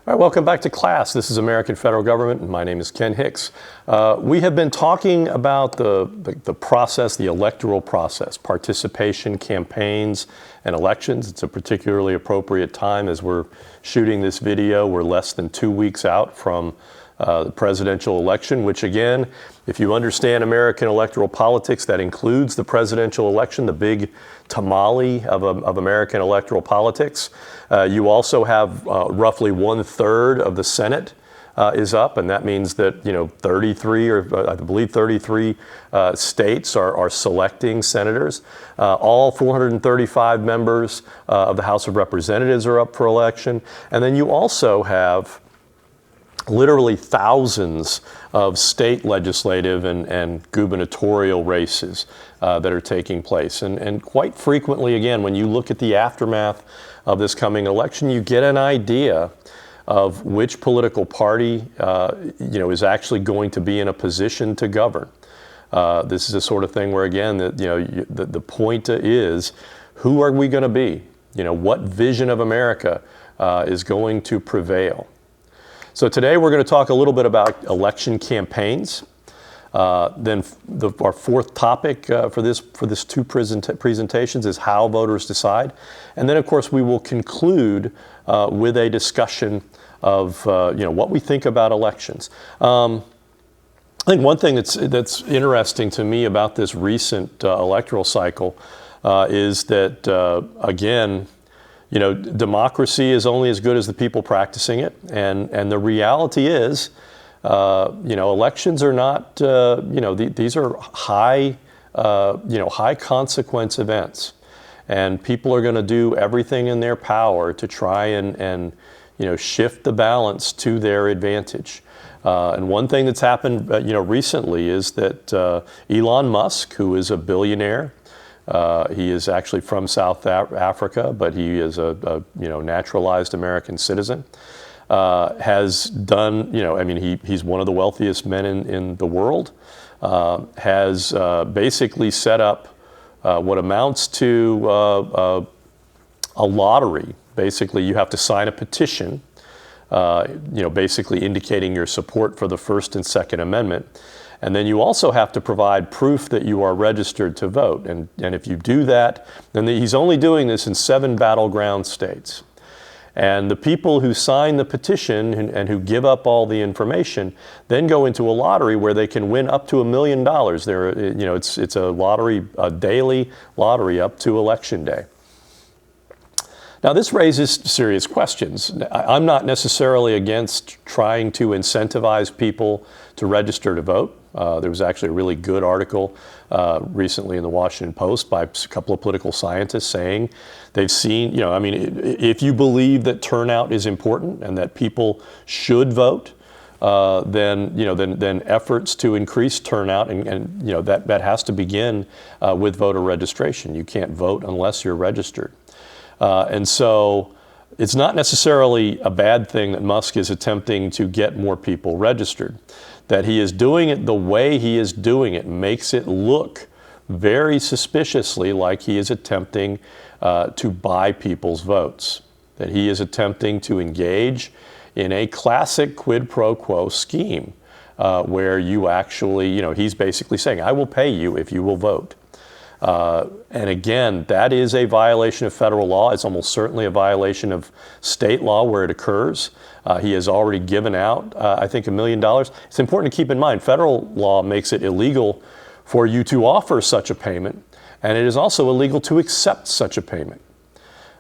All right, welcome back to class. This is American Federal Government, and my name is Ken Hicks. We have been talking about the process, the electoral process, participation, campaigns, and elections. It's a particularly appropriate time as we're shooting this video. We're less than 2 weeks out from the presidential election, which again, if you understand American electoral politics, that includes the presidential election, the big tamale of American electoral politics. You also have roughly 1/3 of the Senate is up, and that means that 33 or I believe 33 states are selecting senators. All 435 members of the House of Representatives are up for election, and then you also have literally thousands of state legislative and gubernatorial races that are taking place. And quite frequently, again, when you look at the aftermath of this coming election, you get an idea of which political party is actually going to be in a position to govern. This is the sort of thing where, again, the point is, who are we going to be? What vision of America is going to prevail? So today we're going to talk a little bit about election campaigns. Then our fourth topic for this two presentations is how voters decide. And then, of course, we will conclude with a discussion of what we think about elections. I think one thing that's interesting to me about this recent electoral cycle is that, again, democracy is only as good as the people practicing it, and the reality is, elections are not, these are high consequence events, and people are going to do everything in their power to try and shift the balance to their advantage. And one thing that's happened, recently is that Elon Musk, who is a billionaire. He is actually from South Africa, but he is a naturalized American citizen. Has done, he's one of the wealthiest men in the world. Has basically set up what amounts to a lottery. Basically, you have to sign a petition, basically indicating your support for the First and Second Amendment. And then you also have to provide proof that you are registered to vote. And if you do that, then he's only doing this in 7 battleground states. And the people who sign the petition and who give up all the information then go into a lottery where they can win up to $1 million. It's a lottery, a daily lottery up to Election Day. Now, this raises serious questions. I'm not necessarily against trying to incentivize people to register to vote. There was actually a really good article recently in the Washington Post by a couple of political scientists saying they've seen, if you believe that turnout is important and that people should vote, then efforts to increase turnout and that has to begin with voter registration. You can't vote unless you're registered. And so it's not necessarily a bad thing that Musk is attempting to get more people registered. That he is doing it the way he is doing it makes it look very suspiciously like he is attempting to buy people's votes. That he is attempting to engage in a classic quid pro quo scheme where you actually, he's basically saying, I will pay you if you will vote. And again, that is a violation of federal law. It's almost certainly a violation of state law where it occurs. He has already given out, I think, $1 million. It's important to keep in mind, federal law makes it illegal for you to offer such a payment, and it is also illegal to accept such a payment.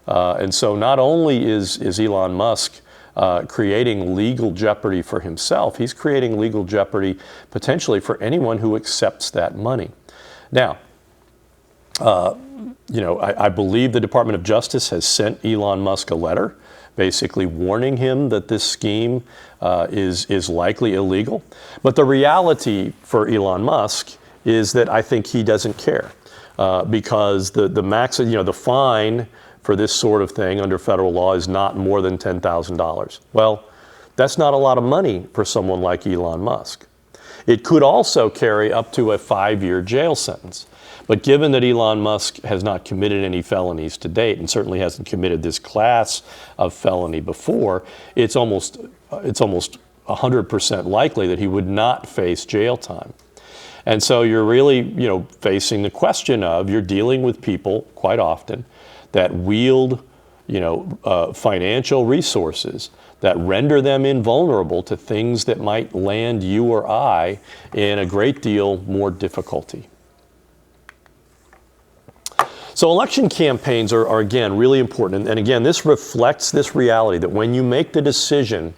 And so not only is Elon Musk creating legal jeopardy for himself, he's creating legal jeopardy potentially for anyone who accepts that money. Now, I believe the Department of Justice has sent Elon Musk a letter basically warning him that this scheme is likely illegal. But the reality for Elon Musk is that I think he doesn't care because the fine for this sort of thing under federal law is not more than $10,000. Well, that's not a lot of money for someone like Elon Musk. It could also carry up to a 5-year jail sentence. But given that Elon Musk has not committed any felonies to date, and certainly hasn't committed this class of felony before, it's almost 100% likely that he would not face jail time. And so you're really, facing the question of, you're dealing with people quite often that wield, financial resources that render them invulnerable to things that might land you or I in a great deal more difficulty. So election campaigns are again, really important. And again, this reflects this reality that when you make the decision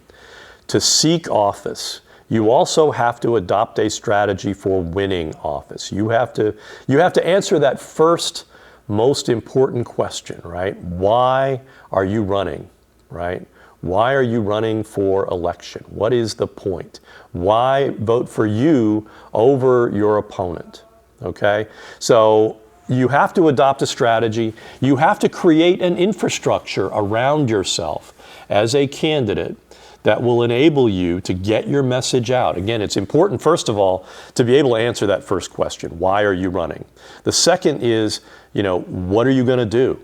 to seek office, you also have to adopt a strategy for winning office. You have to answer that first most important question, right? Why are you running, right? Why are you running for election? What is the point? Why vote for you over your opponent, okay? So you have to adopt a strategy. You have to create an infrastructure around yourself as a candidate that will enable you to get your message out. Again, it's important, first of all, to be able to answer that first question. Why are you running? The second is, what are you going to do?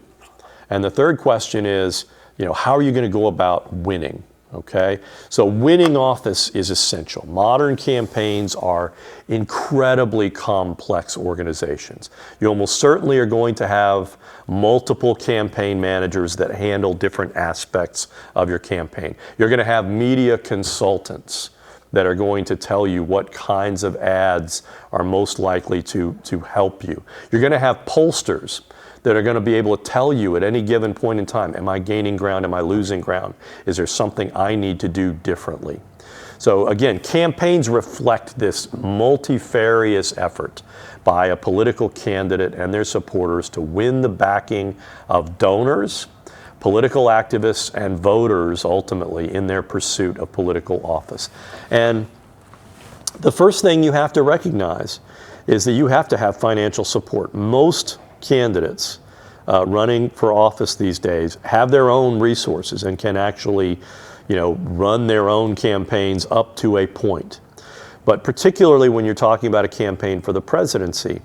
And the third question is, how are you going to go about winning? Okay? So winning office is essential. Modern campaigns are incredibly complex organizations. You almost certainly are going to have multiple campaign managers that handle different aspects of your campaign. You're going to have media consultants that are going to tell you what kinds of ads are most likely to help you. You're going to have pollsters that are going to be able to tell you at any given point in time, am I gaining ground, am I losing ground? Is there something I need to do differently? So again, campaigns reflect this multifarious effort by a political candidate and their supporters to win the backing of donors, political activists, and voters ultimately in their pursuit of political office. And the first thing you have to recognize is that you have to have financial support. Most candidates running for office these days have their own resources and can actually, run their own campaigns up to a point. But particularly when you're talking about a campaign for the presidency,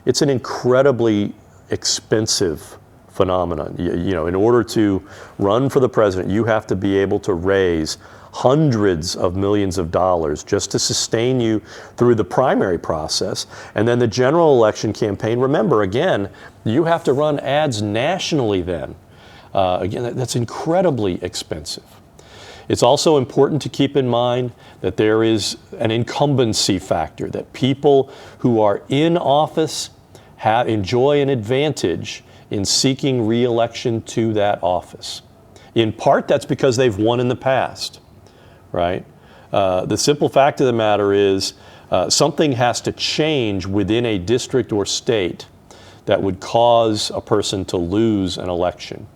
it's an incredibly expensive phenomenon. In order to run for the president, you have to be able to raise hundreds of millions of dollars just to sustain you through the primary process. And then the general election campaign, remember, again, you have to run ads nationally then. Again, that's incredibly expensive. It's also important to keep in mind that there is an incumbency factor, that people who are in office enjoy an advantage in seeking re-election to that office. In part, that's because they've won in the past, right? The simple fact of the matter is something has to change within a district or state that would cause a person to lose an election.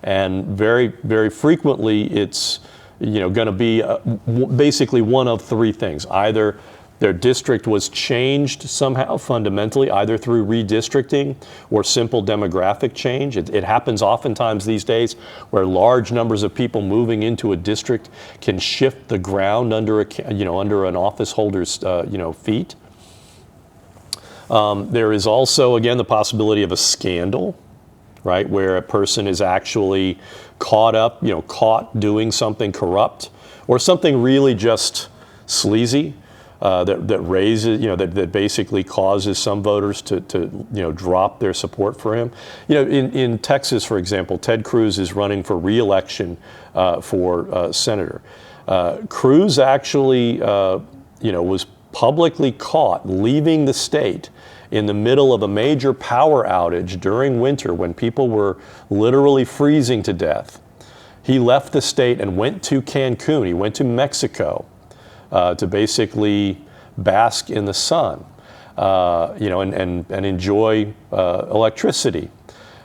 And very, very frequently, it's going to be basically one of three things. Either their district was changed somehow fundamentally, either through redistricting or simple demographic change. It happens oftentimes these days where large numbers of people moving into a district can shift the ground under an office holder's feet. There is also, again, the possibility of a scandal, right, where a person is actually caught doing something corrupt or something really just sleazy. That raises, that basically causes some voters to drop their support for him. In Texas, for example, Ted Cruz is running for re-election for senator. Cruz actually, was publicly caught leaving the state in the middle of a major power outage during winter when people were literally freezing to death. He left the state and went to Cancun. He went to Mexico. To basically bask in the sun, and enjoy electricity.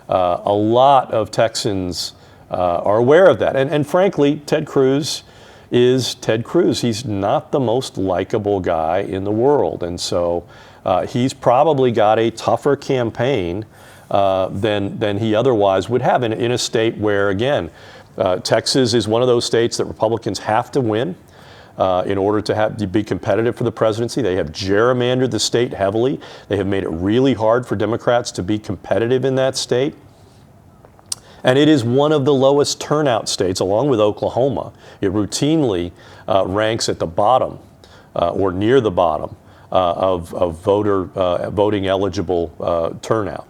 A lot of Texans are aware of that. And frankly, Ted Cruz is Ted Cruz. He's not the most likable guy in the world. And so he's probably got a tougher campaign than he otherwise would have in a state where, again, Texas is one of those states that Republicans have to win. in order to be competitive for the presidency. They have gerrymandered the state heavily. They have made it really hard for Democrats to be competitive in that state. And it is one of the lowest turnout states, along with Oklahoma. It routinely ranks at the bottom or near the bottom of voting eligible turnout.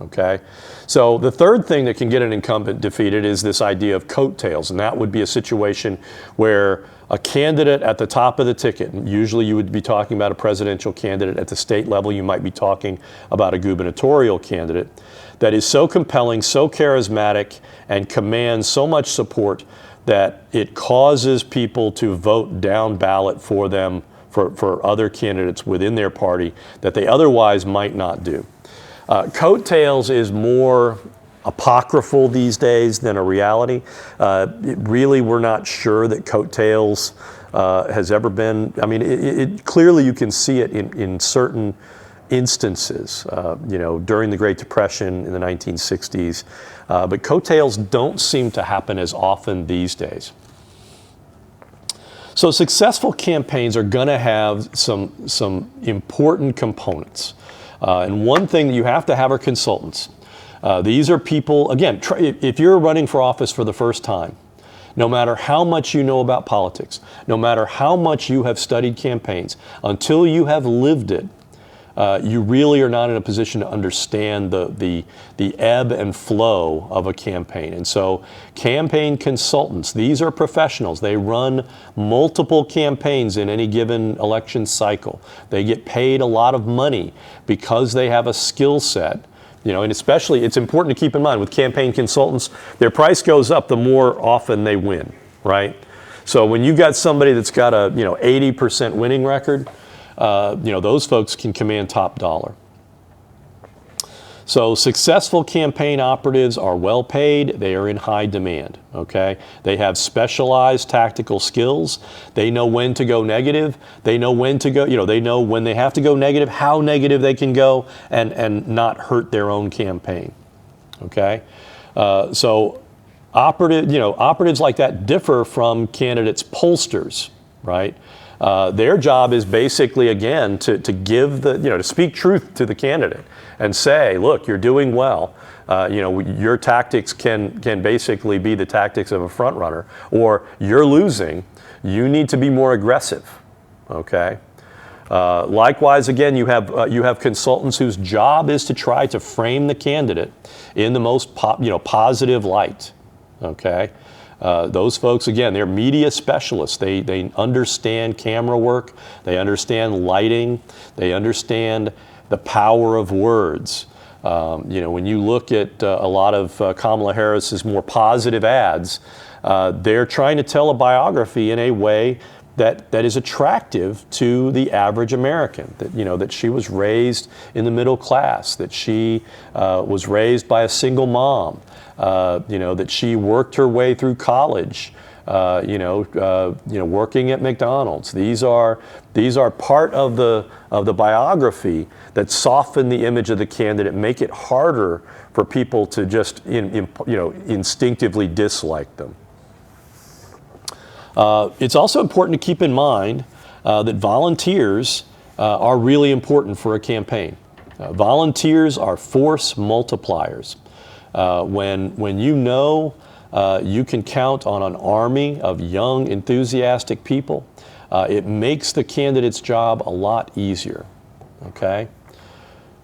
Okay, so the third thing that can get an incumbent defeated is this idea of coattails, and that would be a situation where a candidate at the top of the ticket, and usually you would be talking about a presidential candidate. At the state level, you might be talking about a gubernatorial candidate that is so compelling, so charismatic, and commands so much support that it causes people to vote down ballot for them, for other candidates within their party that they otherwise might not do. Coattails is more apocryphal these days than a reality. Really, we're not sure that coattails has ever been. I mean, clearly you can see it in certain instances, during the Great Depression in the 1960s, but coattails don't seem to happen as often these days. So successful campaigns are going to have some important components. And one thing that you have to have are consultants. These are people, again, if you're running for office for the first time, no matter how much you know about politics, no matter how much you have studied campaigns, until you have lived it, you really are not in a position to understand the ebb and flow of a campaign. And so campaign consultants, these are professionals. They run multiple campaigns in any given election cycle. They get paid a lot of money because they have a skill set. And especially, it's important to keep in mind with campaign consultants, their price goes up the more often they win, right? So when you've got somebody that's got a 80% winning record, those folks can command top dollar. So successful campaign operatives are well paid. They are in high demand. Okay, they have specialized tactical skills. They know when to go negative. They know when to go. They know when they have to go negative, how negative they can go, and not hurt their own campaign. Okay, so operatives like that differ from candidates pollsters, right? Their job is basically, again, to give to speak truth to the candidate and say, look, you're doing well. Your tactics can basically be the tactics of a front runner, or you're losing. You need to be more aggressive. Okay. Likewise, again, you have consultants whose job is to try to frame the candidate in the most positive light. Okay. Those folks, again, they're media specialists. They understand camera work. They understand lighting. They understand the power of words. When you look at a lot of Kamala Harris's more positive ads, they're trying to tell a biography in a way that is attractive to the average American. That she was raised in the middle class. That she was raised by a single mom. That she worked her way through college, working at McDonald's. These are part of the biography that soften the image of the candidate, make it harder for people to just instinctively dislike them. It's also important to keep in mind that volunteers are really important for a campaign. Volunteers are force multipliers. When you can count on an army of young, enthusiastic people, it makes the candidate's job a lot easier. Okay?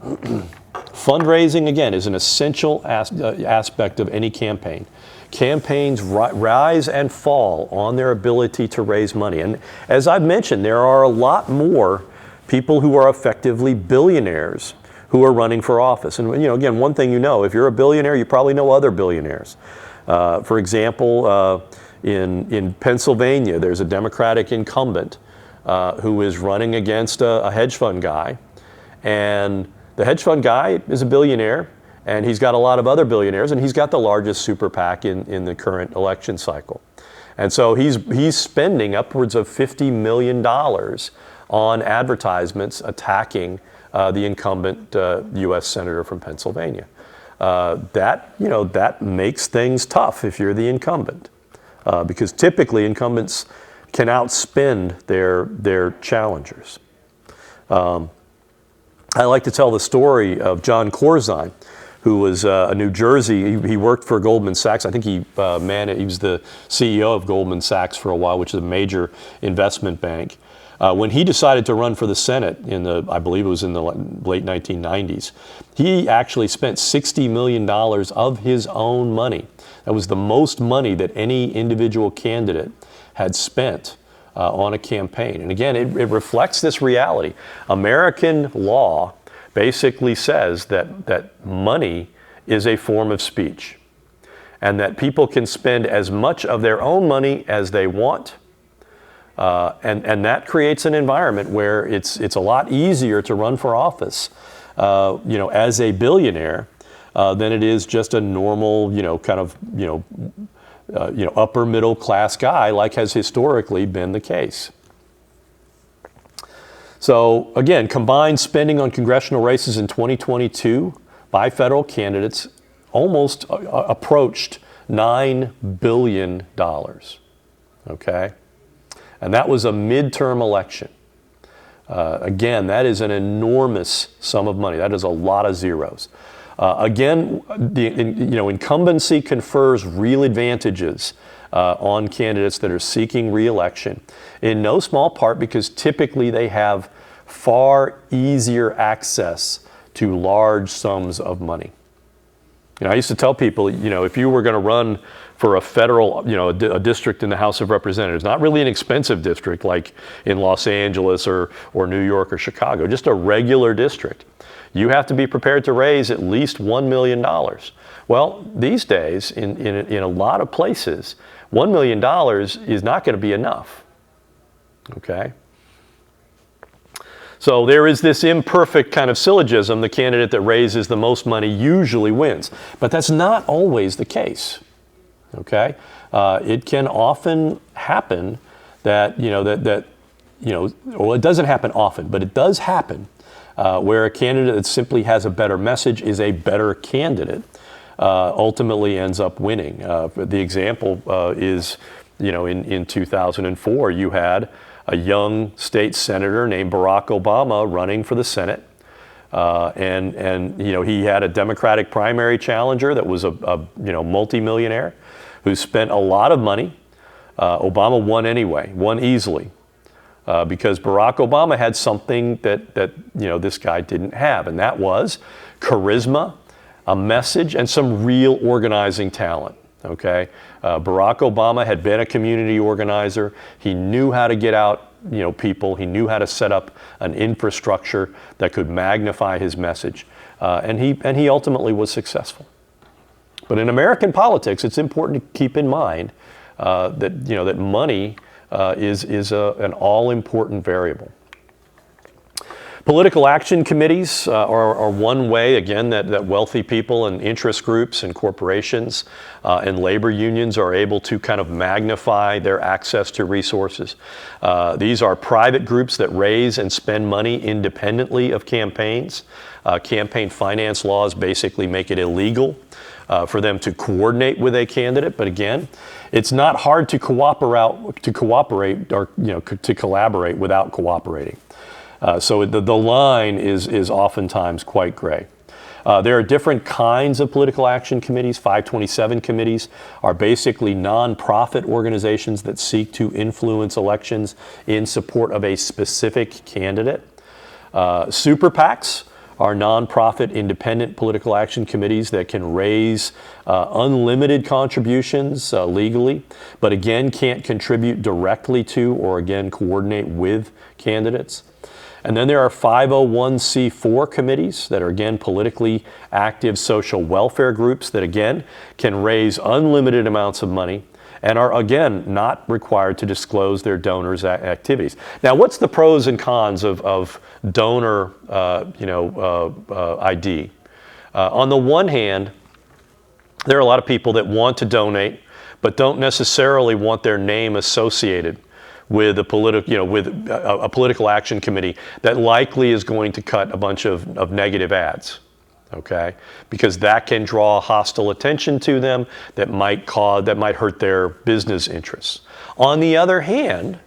Fundraising, again, is an essential aspect of any campaign. Campaigns rise and fall on their ability to raise money. And as I've mentioned, there are a lot more people who are effectively billionaires who are running for office. And again, one thing if you're a billionaire, you probably know other billionaires. For example, in Pennsylvania, there's a Democratic incumbent who is running against a hedge fund guy. And the hedge fund guy is a billionaire, and he's got a lot of other billionaires, and he's got the largest super PAC in the current election cycle. And so he's spending upwards of $50 million on advertisements attacking the incumbent U.S. Senator from Pennsylvania. That makes things tough if you're the incumbent, because typically incumbents can outspend their challengers. I like to tell the story of John Corzine, who was a New Jersey. He worked for Goldman Sachs. I think he was the CEO of Goldman Sachs for a while, which is a major investment bank. When he decided to run for the Senate I believe it was in the late 1990s, he actually spent $60 million of his own money. That was the most money that any individual candidate had spent on a campaign. And again, it reflects this reality. American law basically says that money is a form of speech, and that people can spend as much of their own money as they want. And that creates an environment where it's a lot easier to run for office, as a billionaire than it is just a normal, upper middle class guy, like has historically been the case. So again, combined spending on congressional races in 2022 by federal candidates almost approached $9 billion. Okay? And that was a midterm election. Again, that is an enormous sum of money. That is a lot of zeros. Again, incumbency confers real advantages on candidates that are seeking re-election, in no small part because typically they have far easier access to large sums of money. I used to tell people, if you were going to run for a federal, a district in the House of Representatives, not really an expensive district like in Los Angeles or New York or Chicago, just a regular district, you have to be prepared to raise at least $1 million. Well, these days, in a lot of places, $1 million is not going to be enough. Okay? So there is this imperfect kind of syllogism: the candidate that raises the most money usually wins. But that's not always the case. Okay? It can often happen that, well, it doesn't happen often, but it does happen where a candidate that simply has a better message, is a better candidate, ultimately ends up winning. The example is, in 2004, you had a young state senator named Barack Obama running for the Senate. And he had a Democratic primary challenger that was a multimillionaire who spent a lot of money. Obama won anyway, won easily. Because Barack Obama had something that this guy didn't have, and that was charisma, a message, and some real organizing talent. Okay, Barack Obama had been a community organizer. He knew how to get out, people. He knew how to set up an infrastructure that could magnify his message, and he ultimately was successful. But in American politics, it's important to keep in mind that money is an all-important variable. Political action committees are one way, again, that wealthy people and interest groups and corporations and labor unions are able to kind of magnify their access to resources. These are private groups that raise and spend money independently of campaigns. Campaign finance laws basically make it illegal for them to coordinate with a candidate, but again, it's not hard to cooperate or to collaborate without cooperating. So the line is oftentimes quite gray. There are different kinds of political action committees. 527 committees are basically nonprofit organizations that seek to influence elections in support of a specific candidate. Super PACs are nonprofit independent political action committees that can raise unlimited contributions legally, but again can't contribute directly to or again coordinate with candidates. And then there are 501c4 committees that are again politically active social welfare groups that again can raise unlimited amounts of money and are again not required to disclose their donors' activities. Now, what's the pros and cons of donor ID? On the one hand, there are a lot of people that want to donate but don't necessarily want their name associated with a political action committee that likely is going to cut a bunch of negative ads. Okay, because that can draw hostile attention to them that might hurt their business interests. On the other hand,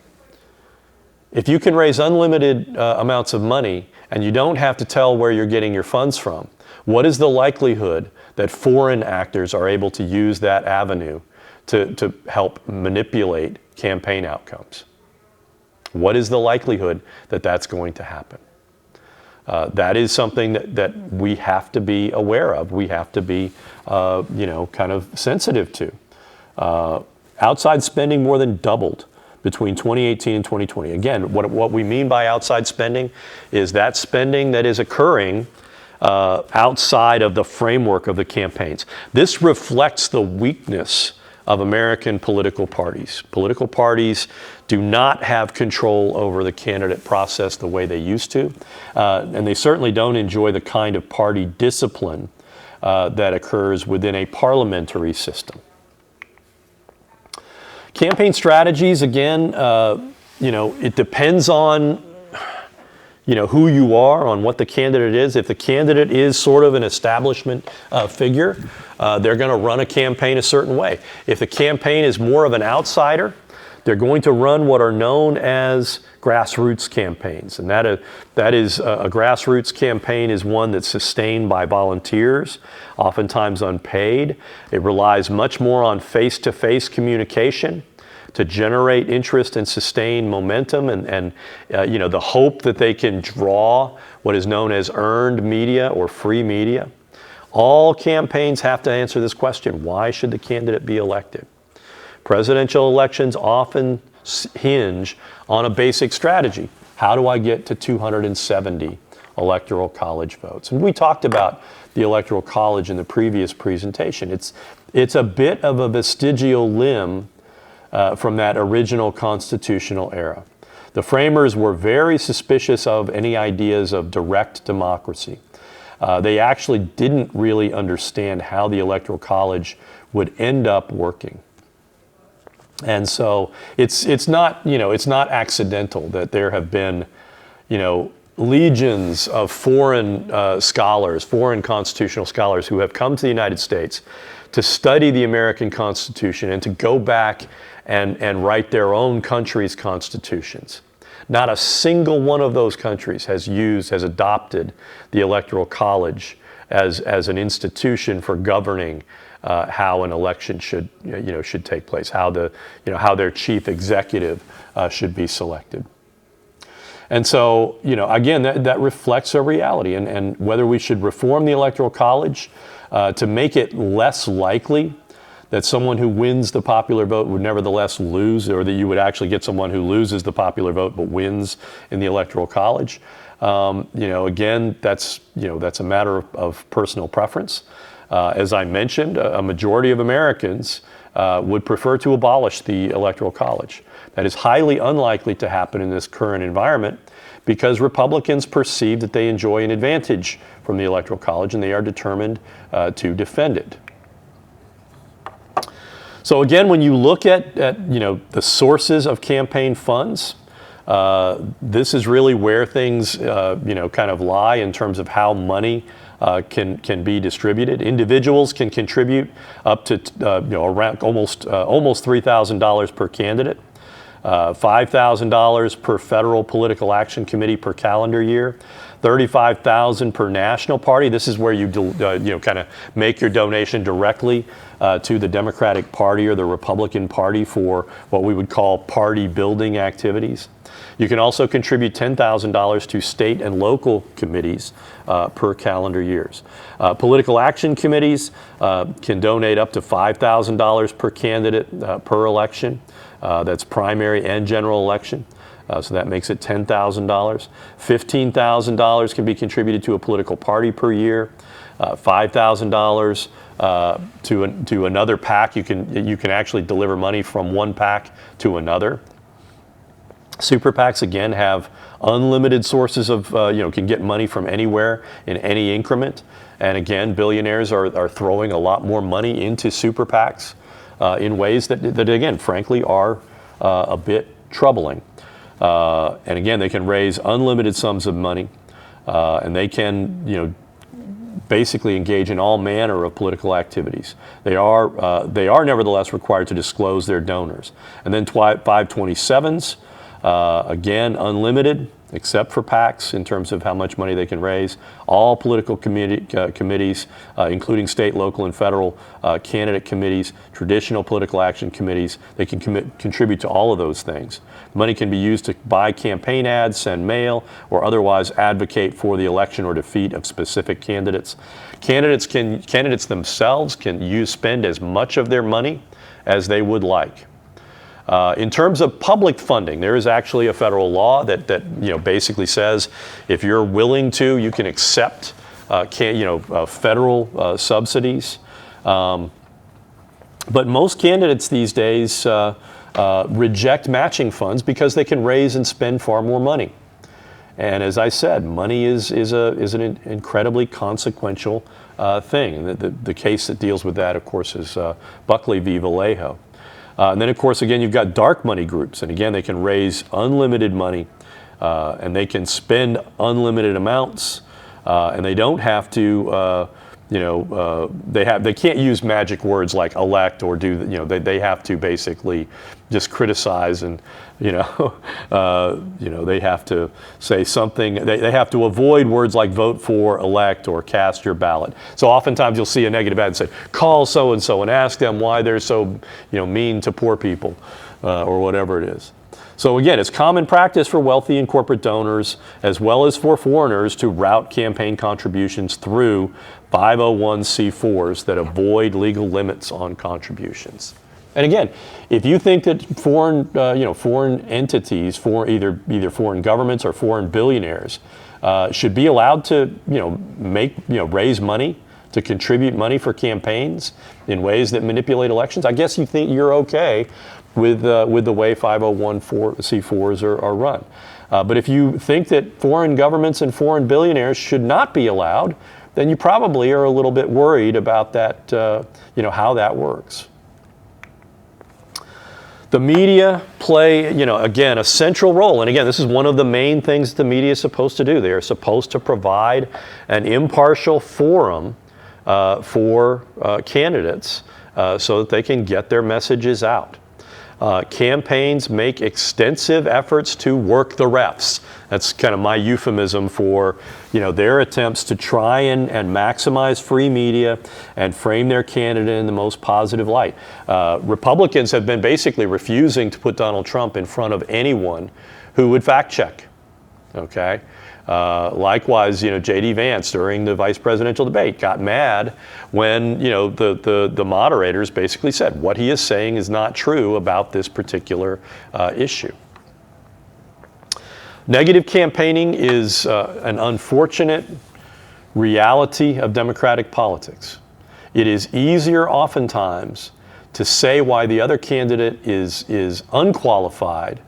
If you can raise unlimited amounts of money and you don't have to tell where you're getting your funds from, what is the likelihood that foreign actors are able to use that avenue to help manipulate campaign outcomes? What is the likelihood that that's going to happen? That is something that we have to be aware of. We have to be, kind of sensitive to. Outside spending more than doubled between 2018 and 2020. Again, what we mean by outside spending is that spending that is occurring outside of the framework of the campaigns. This reflects the weakness of American political parties. Political parties do not have control over the candidate process the way they used to, and they certainly don't enjoy the kind of party discipline that occurs within a parliamentary system. Campaign strategies, again, it depends on who you are, on what the candidate is. If the candidate is sort of an establishment figure, they're going to run a campaign a certain way. If the campaign is more of an outsider, they're going to run what are known as grassroots campaigns. And that is a grassroots campaign is one that's sustained by volunteers, oftentimes unpaid. It relies much more on face-to-face communication to generate interest and sustain momentum and the hope that they can draw what is known as earned media or free media. All campaigns have to answer this question: why should the candidate be elected? Presidential elections often hinge on a basic strategy. How do I get to 270 electoral college votes? And we talked about the electoral college in the previous presentation. It's a bit of a vestigial limb from that original constitutional era. The framers were very suspicious of any ideas of direct democracy. They actually didn't really understand how the Electoral College would end up working. And so it's not accidental that there have been, legions of foreign scholars, foreign constitutional scholars who have come to the United States to study the American Constitution and to go back and write their own country's constitutions. Not a single one of those countries has adopted the Electoral College as an institution for governing how an election should take place, how their chief executive should be selected. And so, again, that reflects a reality, and whether we should reform the Electoral College to make it less likely that someone who wins the popular vote would nevertheless lose, or that you would actually get someone who loses the popular vote but wins in the Electoral College. Again, that's a matter of personal preference. As I mentioned, a majority of Americans would prefer to abolish the Electoral College. That is highly unlikely to happen in this current environment because Republicans perceive that they enjoy an advantage from the Electoral College and they are determined to defend it. So again, when you look at the sources of campaign funds, this is really where things kind of lie in terms of how money can be distributed. Individuals can contribute up to around almost $3,000 per candidate, $5,000 per federal political action committee per calendar year, $35,000 per national party. This is where you kind of make your donation directly to the Democratic Party or the Republican Party for what we would call party building activities. You can also contribute $10,000 to state and local committees per calendar years. Political action committees can donate up to $5,000 per candidate per election. That's primary and general election. So that makes it $10,000. $15,000 can be contributed to a political party per year. $5,000 to another PAC. You can actually deliver money from one PAC to another. Super PACs, again, have unlimited sources of, can get money from anywhere in any increment. And again, billionaires are throwing a lot more money into super PACs in ways that again, frankly, are a bit troubling. And again, they can raise unlimited sums of money, and they can, basically engage in all manner of political activities. They are nevertheless required to disclose their donors. And then 527s Again, unlimited, except for PACs in terms of how much money they can raise. All political committees, including state, local, and federal candidate committees, traditional political action committees, they can contribute to all of those things. Money can be used to buy campaign ads, send mail, or otherwise advocate for the election or defeat of specific candidates. Candidates themselves can spend as much of their money as they would like. In terms of public funding, there is actually a federal law that basically says if you're willing to, you can accept federal subsidies. But most candidates these days reject matching funds because they can raise and spend far more money. And as I said, money is an incredibly consequential thing. And the case that deals with that, of course, is Buckley v. Vallejo. And then, of course, again, you've got dark money groups. And again, they can raise unlimited money and they can spend unlimited amounts. And they don't have to, they can't use magic words like elect or do, they have to basically just criticize and, they have to say something. They have to avoid words like vote for, elect, or cast your ballot. So oftentimes you'll see a negative ad and say, call so-and-so and ask them why they're so, mean to poor people or whatever it is. So again, it's common practice for wealthy and corporate donors, as well as for foreigners, to route campaign contributions through 501c4s that avoid legal limits on contributions. And again, if you think that foreign entities, either foreign governments or foreign billionaires, should be allowed to, raise money, to contribute money for campaigns in ways that manipulate elections, I guess you think you're okay with the way 501c4s are run. But if you think that foreign governments and foreign billionaires should not be allowed, then you probably are a little bit worried about that, how that works. The media play, again, a central role. And again, this is one of the main things the media is supposed to do. They are supposed to provide an impartial forum for candidates so that they can get their messages out. Campaigns make extensive efforts to work the refs. That's kind of my euphemism for, their attempts to try and maximize free media and frame their candidate in the most positive light. Republicans have been basically refusing to put Donald Trump in front of anyone who would fact check. Okay. Likewise, J.D. Vance during the vice presidential debate got mad when, the moderators basically said what he is saying is not true about this particular issue. Negative campaigning is an unfortunate reality of democratic politics. It is easier oftentimes to say why the other candidate is unqualified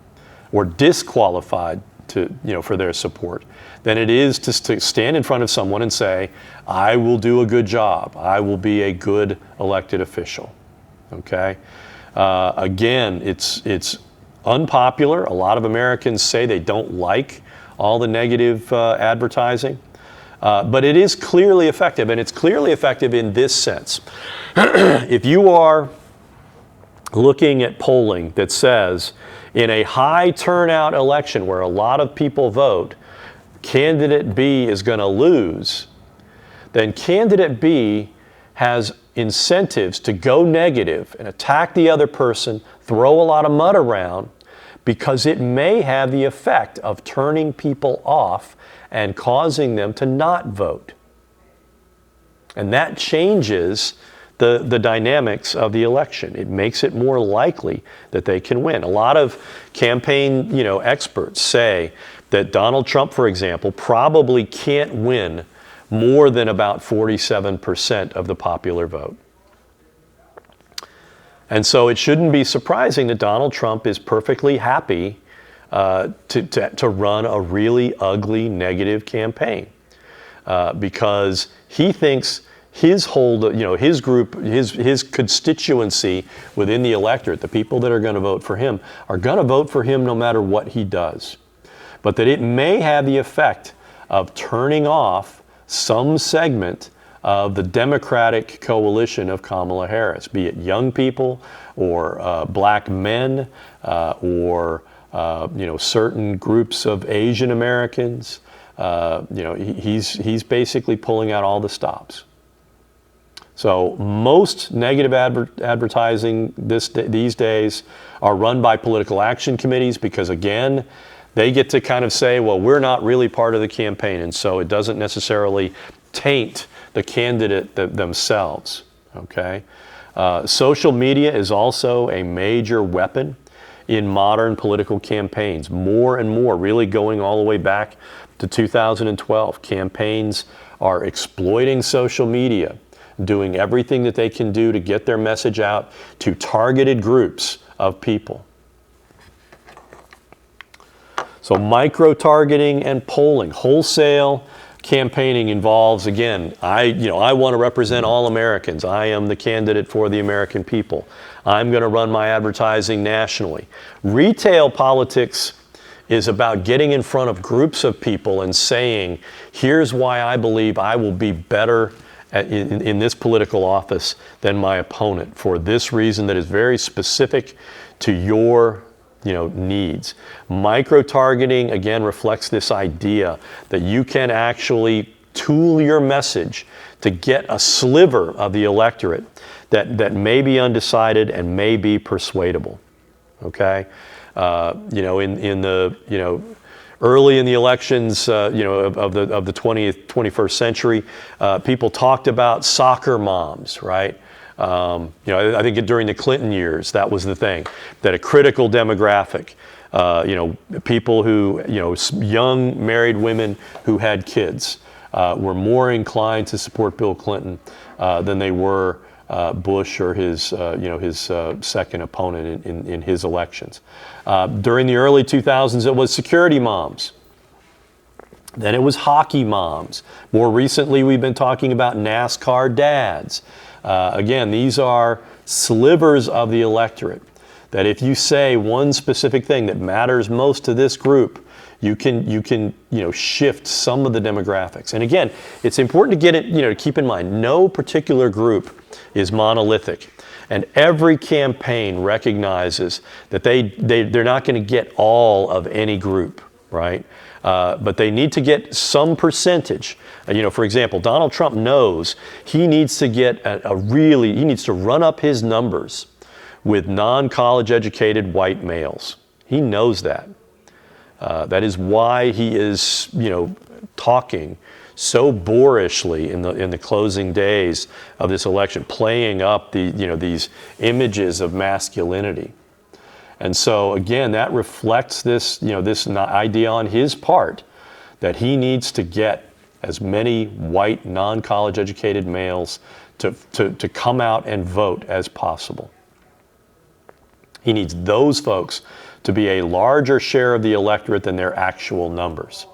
or disqualified for their support than it is to stand in front of someone and say, I will do a good job. I will be a good elected official. Okay? Again, it's unpopular. A lot of Americans say they don't like all the negative advertising. But it is clearly effective, and it's clearly effective in this sense. If you are looking at polling that says, in a high turnout election where a lot of people vote, candidate B is going to lose, then candidate B has incentives to go negative and attack the other person, throw a lot of mud around, because it may have the effect of turning people off and causing them to not vote. And that changes the dynamics of the election. It makes it more likely that they can win. A lot of campaign, experts say that Donald Trump, for example, probably can't win more than about 47% of the popular vote. And so it shouldn't be surprising that Donald Trump is perfectly happy to run a really ugly, negative campaign because he thinks his his group, his constituency within the electorate, the people that are going to vote for him, are going to vote for him no matter what he does. But that it may have the effect of turning off some segment of the Democratic coalition of Kamala Harris, be it young people or black men or certain groups of Asian Americans. He's basically pulling out all the stops. So most negative advertising these days are run by political action committees because, again, they get to kind of say, well, we're not really part of the campaign, and so it doesn't necessarily taint the candidate themselves, okay? Social media is also a major weapon in modern political campaigns. More and more, really going all the way back to 2012, campaigns are exploiting social media, doing everything that they can do to get their message out to targeted groups of people. So micro-targeting and polling, wholesale campaigning involves, again, I want to represent all Americans. I am the candidate for the American people. I'm going to run my advertising nationally. Retail politics is about getting in front of groups of people and saying, here's why I believe I will be better in this political office than my opponent for this reason that is very specific to your needs. Micro-targeting, again, reflects this idea that you can actually tool your message to get a sliver of the electorate that may be undecided and may be persuadable. Okay? In the early in the elections, of the 20th, 21st century, people talked about soccer moms, right? I think during the Clinton years, that was the thing, that a critical demographic, people who, young married women who had kids, were more inclined to support Bill Clinton than they were Bush or his second opponent in his elections. During the early 2000s, it was security moms. Then it was hockey moms. More recently, we've been talking about NASCAR dads. Again, these are slivers of the electorate that if you say one specific thing that matters most to this group, you can shift some of the demographics. And again, it's important to get it, to keep in mind, no particular group is monolithic. And every campaign recognizes that they're not going to get all of any group, right? But they need to get some percentage. For example, Donald Trump knows he needs to get he needs to run up his numbers with non-college educated white males. He knows that. That is why he is, talking so boorishly in the closing days of this election, playing up these images of masculinity. And so again, that reflects this idea on his part that he needs to get as many white, non-college educated males to come out and vote as possible. He needs those folks to be a larger share of the electorate than their actual numbers.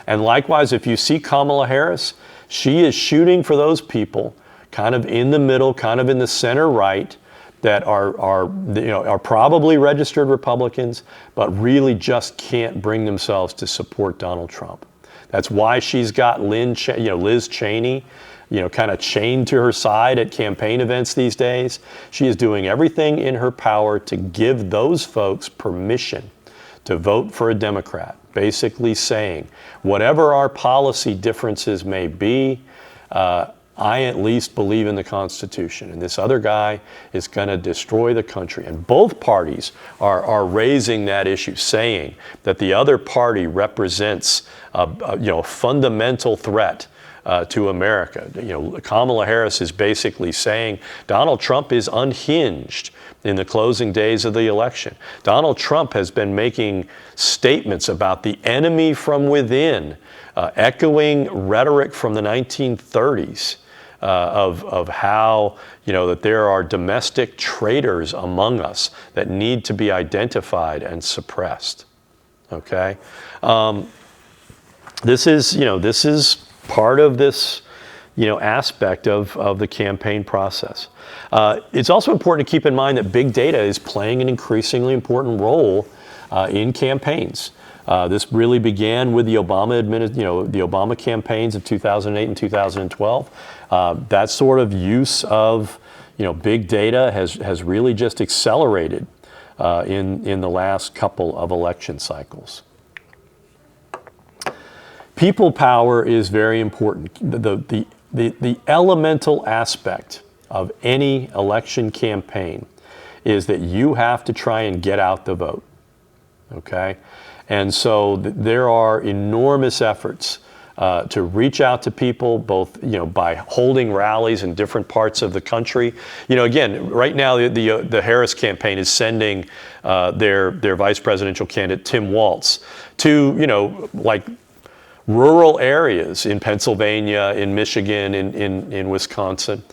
And likewise, if you see Kamala Harris, she is shooting for those people kind of in the middle, kind of in the center right, that are probably registered Republicans, but really just can't bring themselves to support Donald Trump. That's why she's got Liz Cheney, kind of chained to her side at campaign events these days. She is doing everything in her power to give those folks permission to vote for a Democrat, basically saying, whatever our policy differences may be, I at least believe in the Constitution, and this other guy is going to destroy the country. And both parties are raising that issue, saying that the other party represents a fundamental threat to America. Kamala Harris is basically saying Donald Trump is unhinged in the closing days of the election. Donald Trump has been making statements about the enemy from within, echoing rhetoric from the 1930s. Of how, that there are domestic traitors among us that need to be identified and suppressed. Okay? This is part of this, aspect of the campaign process. It's also important to keep in mind that big data is playing an increasingly important role in campaigns. This really began with the Obama campaigns of 2008 and 2012. That sort of use of big data has really just accelerated in the last couple of election cycles. People power is very important. The elemental aspect of any election campaign is that you have to try and get out the vote, okay? And so there are enormous efforts to reach out to people, both by holding rallies in different parts of the country. Again, right now the Harris campaign is sending their vice presidential candidate Tim Walz to like rural areas in Pennsylvania, in Michigan, in Wisconsin.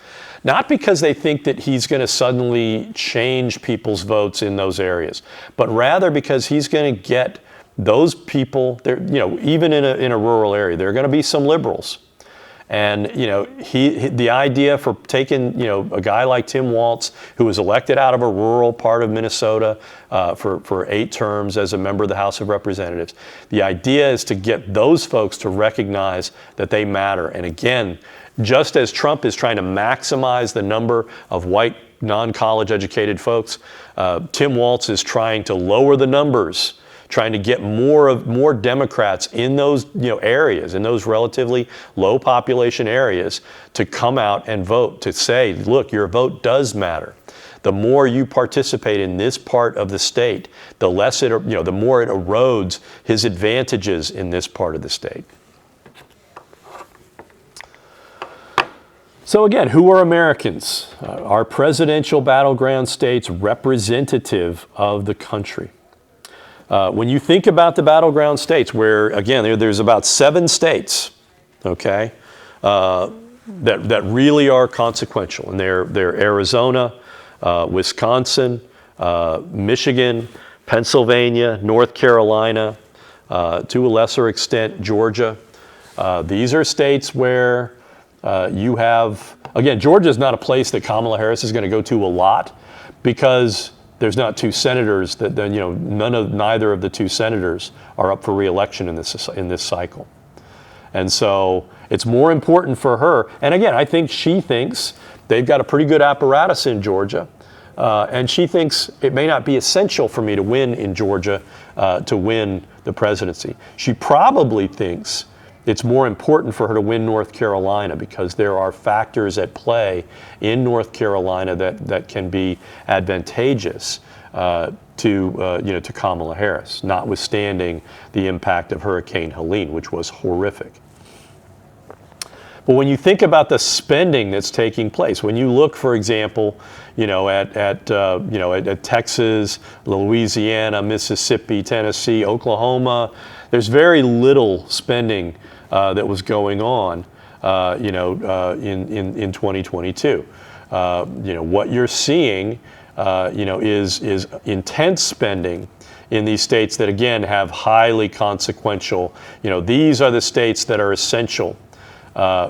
Not because they think that he's going to suddenly change people's votes in those areas, but rather because he's going to get those people, even in a rural area, there are going to be some liberals. And, the idea for taking, a guy like Tim Walz, who was elected out of a rural part of Minnesota for 8 terms as a member of the House of Representatives, the idea is to get those folks to recognize that they matter. And again, just as Trump is trying to maximize the number of white, non-college educated folks, Tim Walz is trying to lower the numbers, trying to get more Democrats in those areas, in those relatively low population areas, to come out and vote, to say, look, your vote does matter. The more you participate in this part of the state, the less the more it erodes his advantages in this part of the state. So again, who are Americans? Our presidential battleground states representative of the country. When you think about the battleground states, where again there's about 7 states, okay, that really are consequential, and they're Arizona, Wisconsin, Michigan, Pennsylvania, North Carolina, to a lesser extent Georgia. These are states where you have, again, Georgia is not a place that Kamala Harris is going to go to a lot, because there's not 2 senators that neither of the 2 senators are up for re-election in this cycle. And so it's more important for her. And again, I think she thinks they've got a pretty good apparatus in Georgia. And she thinks it may not be essential for me to win in Georgia to win the presidency. She probably thinks it's more important for her to win North Carolina, because there are factors at play in North Carolina that can be advantageous to Kamala Harris, notwithstanding the impact of Hurricane Helene, which was horrific. But when you think about the spending that's taking place, when you look, for example, at Texas, Louisiana, Mississippi, Tennessee, Oklahoma, there's very little spending that was going on, in 2022. What you're seeing, is intense spending in these states that again have highly consequential. These are the states that are essential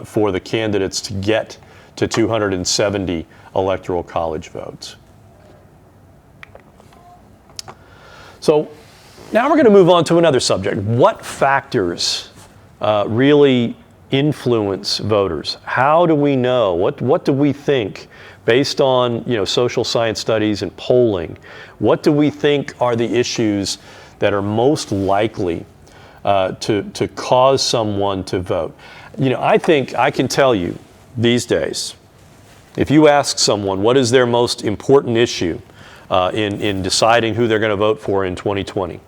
for the candidates to get to 270 electoral college votes. So now we're going to move on to another subject. What factors really influence voters? How do we know? What do we think, based on social science studies and polling? What do we think are the issues that are most likely to cause someone to vote? I think I can tell you these days, if you ask someone what is their most important issue in deciding who they're going to vote for in 2020,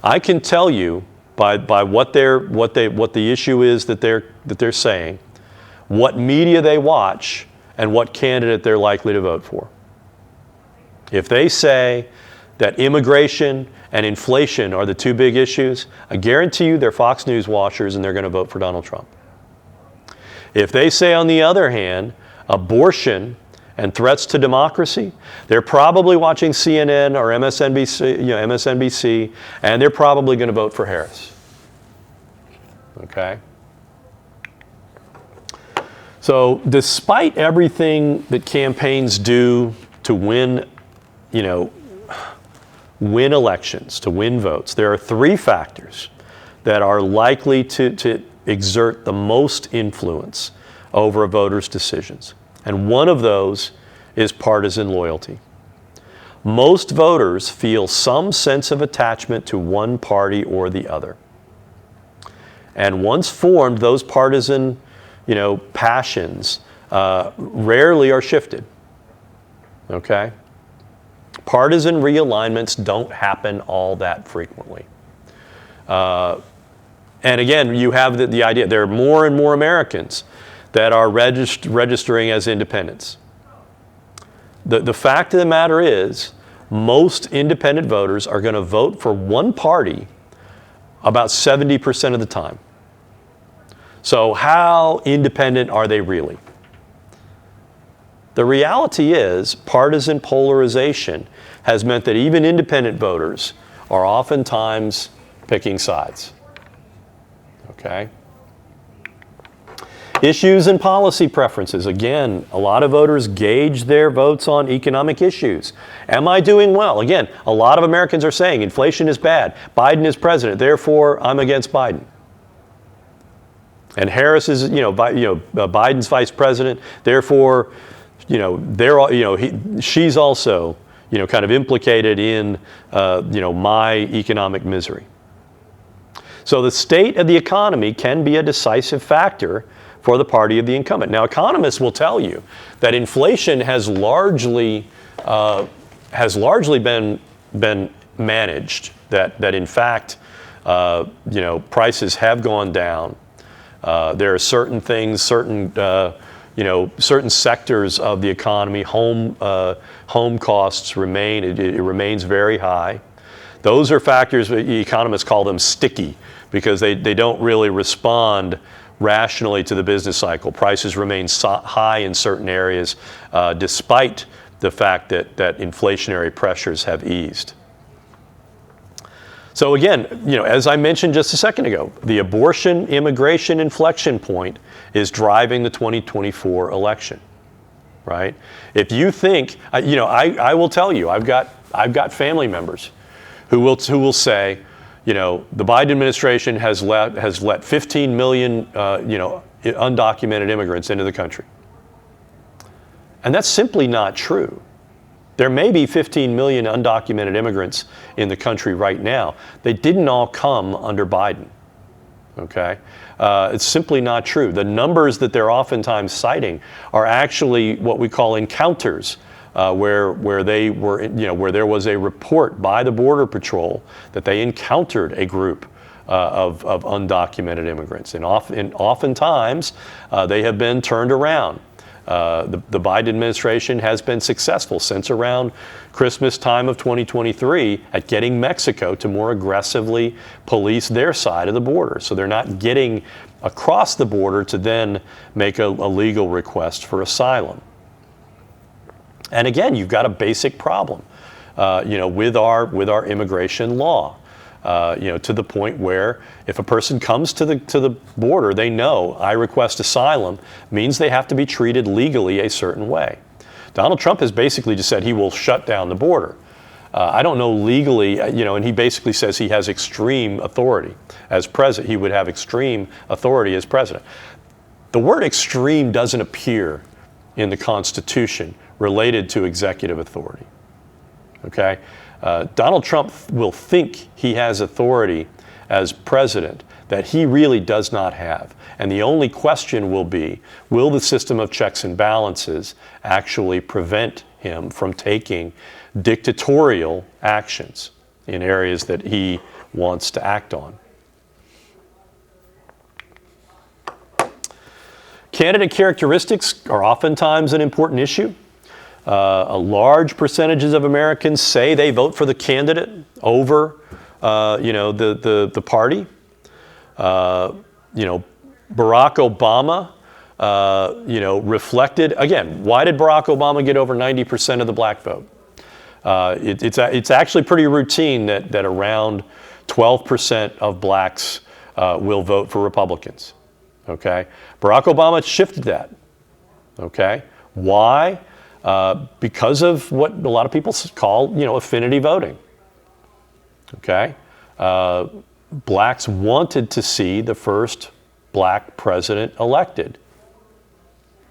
I can tell you by what the issue is that they're saying, what media they watch, and what candidate they're likely to vote for. If they say that immigration and inflation are the 2 big issues, I guarantee you they're Fox News watchers and they're going to vote for Donald Trump. If they say, on the other hand, abortion and threats to democracy, they're probably watching CNN or MSNBC, and they're probably going to vote for Harris. Okay? So despite everything that campaigns do to win elections, to win votes, there are 3 factors that are likely to exert the most influence over a voter's decisions. And one of those is partisan loyalty. most voters feel some sense of attachment to one party or the other. And once formed, those partisan, passions rarely are shifted. Okay? Partisan realignments don't happen all that frequently. And again, you have the idea, there are more and more Americans that are registering as independents. The fact of the matter is, most independent voters are going to vote for one party about 70% of the time. So how independent are they really? The reality is, partisan polarization has meant that even independent voters are oftentimes picking sides. Okay? Issues and policy preferences. Again, a lot of voters gauge their votes on economic issues. Am I doing well? Again, a lot of Americans are saying inflation is bad. Biden is president, therefore I'm against Biden. And Harris is, Biden's vice president, therefore, she's also, kind of implicated in, my economic misery. So the state of the economy can be a decisive factor for the party of the incumbent. Now, economists will tell you that inflation has largely been managed. That in fact, prices have gone down. There are certain things, certain sectors of the economy, home costs remain. It remains very high. Those are factors that economists call them sticky because they don't really respond rationally to the business cycle. Prices remain high in certain areas despite the fact that inflationary pressures have eased. So again, as I mentioned just a second ago, the abortion immigration inflection point is driving the 2024 election, right? If you think, I will tell you, I've got family members who will say, the Biden administration has let 15 million, undocumented immigrants into the country. And that's simply not true. There may be 15 million undocumented immigrants in the country right now. They didn't all come under Biden, okay? It's simply not true. The numbers that they're oftentimes citing are actually what we call encounters, where they were, where there was a report by the Border Patrol that they encountered a group of undocumented immigrants, and oftentimes they have been turned around. The Biden administration has been successful since around Christmas time of 2023 at getting Mexico to more aggressively police their side of the border. So they're not getting across the border to then make a legal request for asylum. And again, you've got a basic problem, with our immigration law. To the point where if a person comes to the border, they know I request asylum means they have to be treated legally a certain way. Donald Trump has basically just said he will shut down the border. I don't know legally, and he basically says he has extreme authority as president. He would have extreme authority as president. The word extreme doesn't appear in the Constitution related to executive authority. Okay? Donald Trump will think he has authority as president that he really does not have. And the only question will be, will the system of checks and balances actually prevent him from taking dictatorial actions in areas that he wants to act on? Candidate characteristics are oftentimes an important issue. A large percentages of Americans say they vote for the candidate over, the party. Barack Obama, reflected, again, why did Barack Obama get over 90% of the black vote? It's actually pretty routine that around 12% of blacks will vote for Republicans, okay? Barack Obama shifted that, okay? Why? Because of what a lot of people call, affinity voting. Okay? Blacks wanted to see the first black president elected.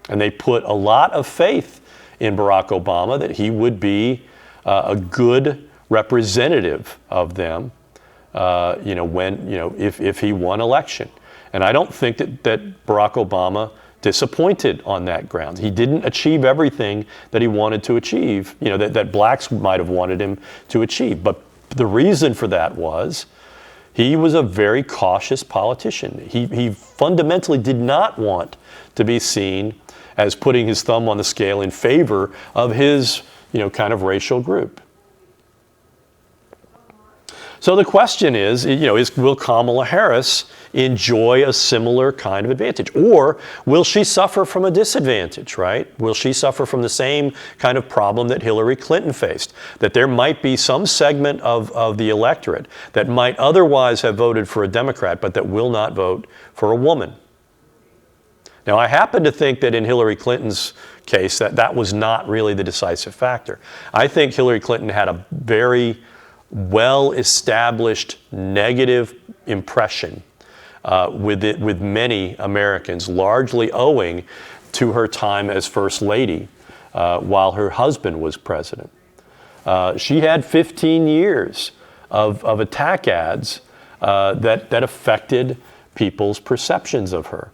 And they put a lot of faith in Barack Obama that he would be a good representative of them, if he won election. And I don't think that Barack Obama disappointed on that ground. He didn't achieve everything that he wanted to achieve, that blacks might have wanted him to achieve. But the reason for that was he was a very cautious politician. He fundamentally did not want to be seen as putting his thumb on the scale in favor of his, kind of racial group. So the question is, will Kamala Harris enjoy a similar kind of advantage? Or will she suffer from a disadvantage, right? Will she suffer from the same kind of problem that Hillary Clinton faced? That there might be some segment of the electorate that might otherwise have voted for a Democrat, but that will not vote for a woman. Now, I happen to think that in Hillary Clinton's case, that was not really the decisive factor. I think Hillary Clinton had a very well-established negative impression with many Americans, largely owing to her time as First Lady while her husband was president. She had 15 years of attack ads that affected people's perceptions of her.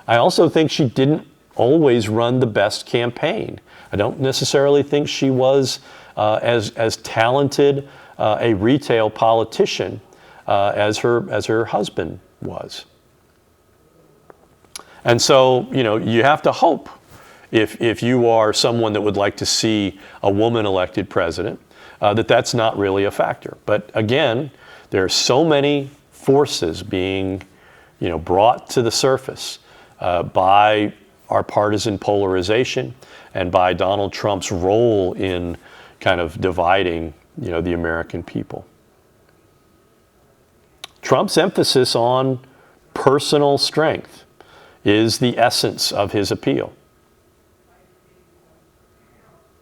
I also think she didn't always run the best campaign. I don't necessarily think she was as talented a retail politician as her husband was. And so, you have to hope if you are someone that would like to see a woman elected president, that's not really a factor. But again, there are so many forces being, brought to the surface by our partisan polarization and by Donald Trump's role in kind of dividing the American people. Trump's emphasis on personal strength is the essence of his appeal.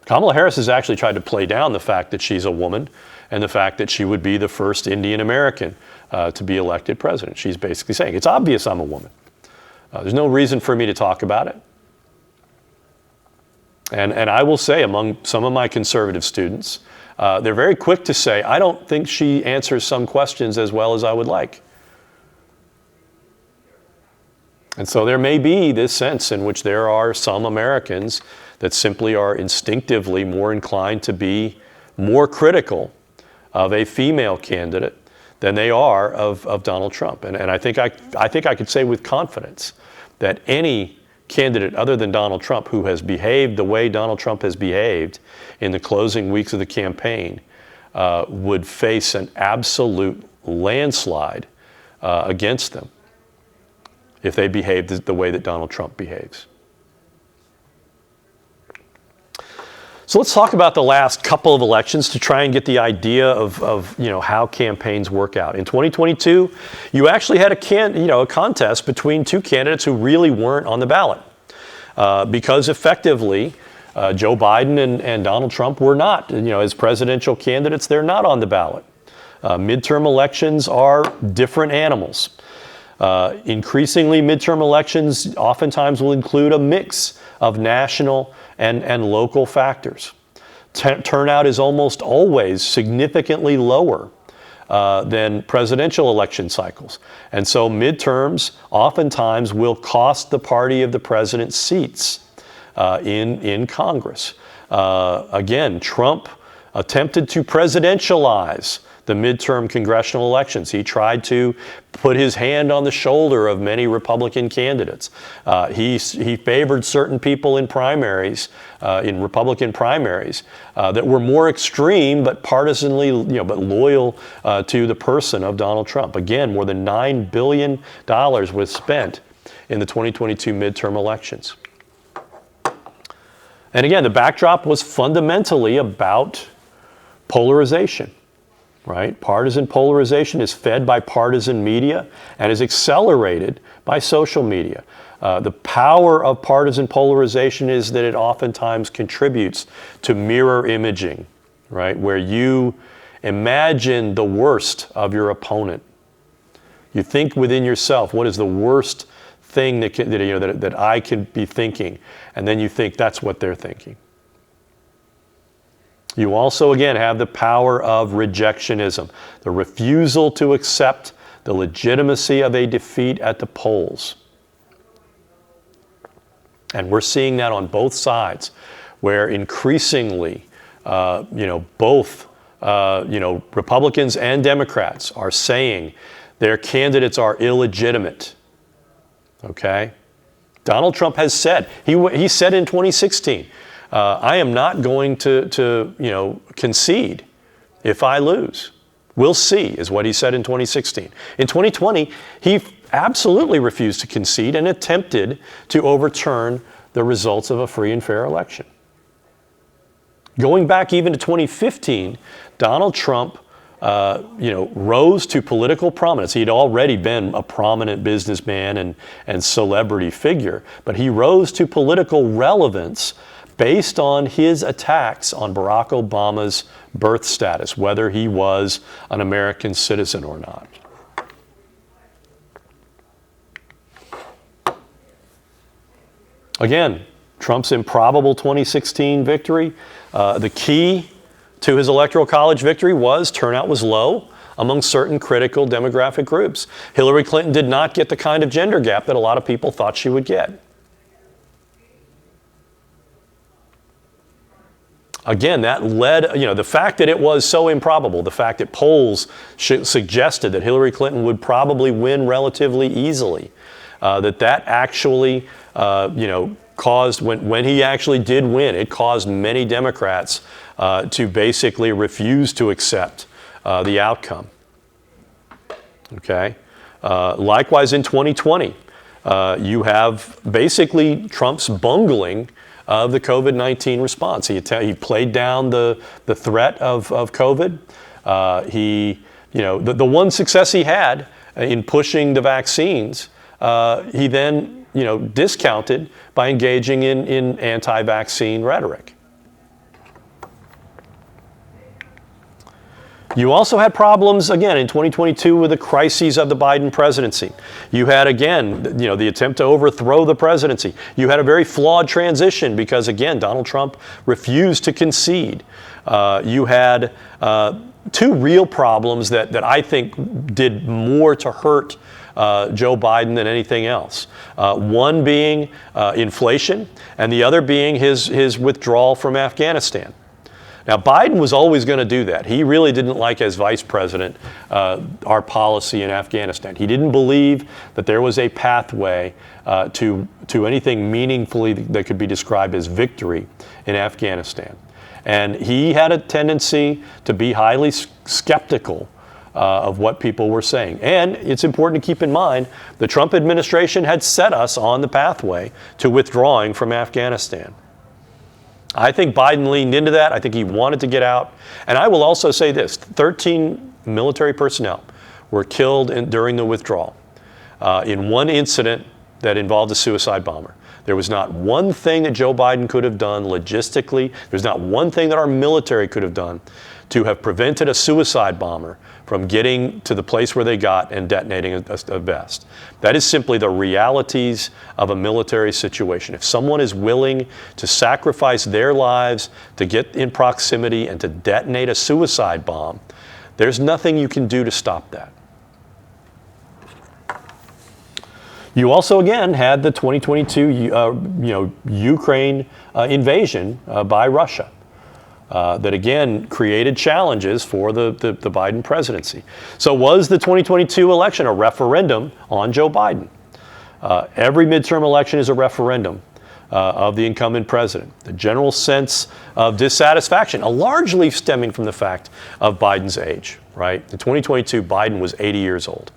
Kamala Harris has actually tried to play down the fact that she's a woman and the fact that she would be the first Indian American to be elected president. She's basically saying, it's obvious I'm a woman. There's no reason for me to talk about it. And I will say, among some of my conservative students, they're very quick to say, I don't think she answers some questions as well as I would like. And so there may be this sense in which there are some Americans that simply are instinctively more inclined to be more critical of a female candidate than they are of Donald Trump. And I think I could say with confidence that any candidate other than Donald Trump who has behaved the way Donald Trump has behaved in the closing weeks of the campaign would face an absolute landslide against them if they behaved the way that Donald Trump behaves. So let's talk about the last couple of elections to try and get the idea of how campaigns work out. In 2022, you actually had a contest between two candidates who really weren't on the ballot because effectively Joe Biden and Donald Trump were not, as presidential candidates, they're not on the ballot. Midterm elections are different animals. Increasingly, midterm elections oftentimes will include a mix of national and local factors. Turnout is almost always significantly lower than presidential election cycles. And so midterms oftentimes will cost the party of the president seats in Congress. Again, Trump attempted to presidentialize the midterm congressional elections. He tried to put his hand on the shoulder of many Republican candidates. He favored certain people in primaries, in Republican primaries, that were more extreme but partisanly, but loyal to the person of Donald Trump. Again, more than $9 billion was spent in the 2022 midterm elections. And again, the backdrop was fundamentally about polarization. Right? Partisan polarization is fed by partisan media and is accelerated by social media. The power of partisan polarization is that it oftentimes contributes to mirror imaging, right? Where you imagine the worst of your opponent. You think within yourself, what is the worst thing that I could be thinking? And then you think that's what they're thinking. You also, again, have the power of rejectionism, the refusal to accept the legitimacy of a defeat at the polls. And we're seeing that on both sides, where increasingly, both Republicans and Democrats are saying their candidates are illegitimate. Okay? Donald Trump has said, he said in 2016, I am not going to concede if I lose. We'll see, is what he said in 2016. In 2020, he absolutely refused to concede and attempted to overturn the results of a free and fair election. Going back even to 2015, Donald Trump rose to political prominence. He had already been a prominent businessman and celebrity figure, but he rose to political relevance based on his attacks on Barack Obama's birth status, whether he was an American citizen or not. Again, Trump's improbable 2016 victory, the key to his Electoral College victory was turnout was low among certain critical demographic groups. Hillary Clinton did not get the kind of gender gap that a lot of people thought she would get. Again, that led, the fact that it was so improbable, the fact that polls suggested that Hillary Clinton would probably win relatively easily, that actually, caused, when he actually did win, it caused many Democrats to basically refuse to accept the outcome. Okay? Likewise, in 2020, you have basically Trump's bungling of the COVID-19 response. He played down the threat of COVID. The one success he had in pushing the vaccines, he then discounted by engaging in anti-vaccine rhetoric. You also had problems, again, in 2022 with the crises of the Biden presidency. You had, again, the attempt to overthrow the presidency. You had a very flawed transition because, again, Donald Trump refused to concede. You had two real problems that I think did more to hurt Joe Biden than anything else. One being inflation, and the other being his withdrawal from Afghanistan. Now, Biden was always going to do that. He really didn't like, as vice president, our policy in Afghanistan. He didn't believe that there was a pathway to anything meaningfully that could be described as victory in Afghanistan. And he had a tendency to be highly skeptical of what people were saying. And it's important to keep in mind, the Trump administration had set us on the pathway to withdrawing from Afghanistan. I think Biden leaned into that. I think he wanted to get out. And I will also say this, 13 military personnel were killed during the withdrawal in one incident that involved a suicide bomber. There was not one thing that Joe Biden could have done logistically. There's not one thing that our military could have done to have prevented a suicide bomber from getting to the place where they got and detonating a vest. That is simply the realities of a military situation. If someone is willing to sacrifice their lives to get in proximity and to detonate a suicide bomb, there's nothing you can do to stop that. You also, again, had the 2022 Ukraine invasion by Russia. That again created challenges for the Biden presidency. So was the 2022 election a referendum on Joe Biden? Every midterm election is a referendum of the incumbent president. The general sense of dissatisfaction, largely stemming from the fact of Biden's age, right? In 2022, Biden was 80 years old.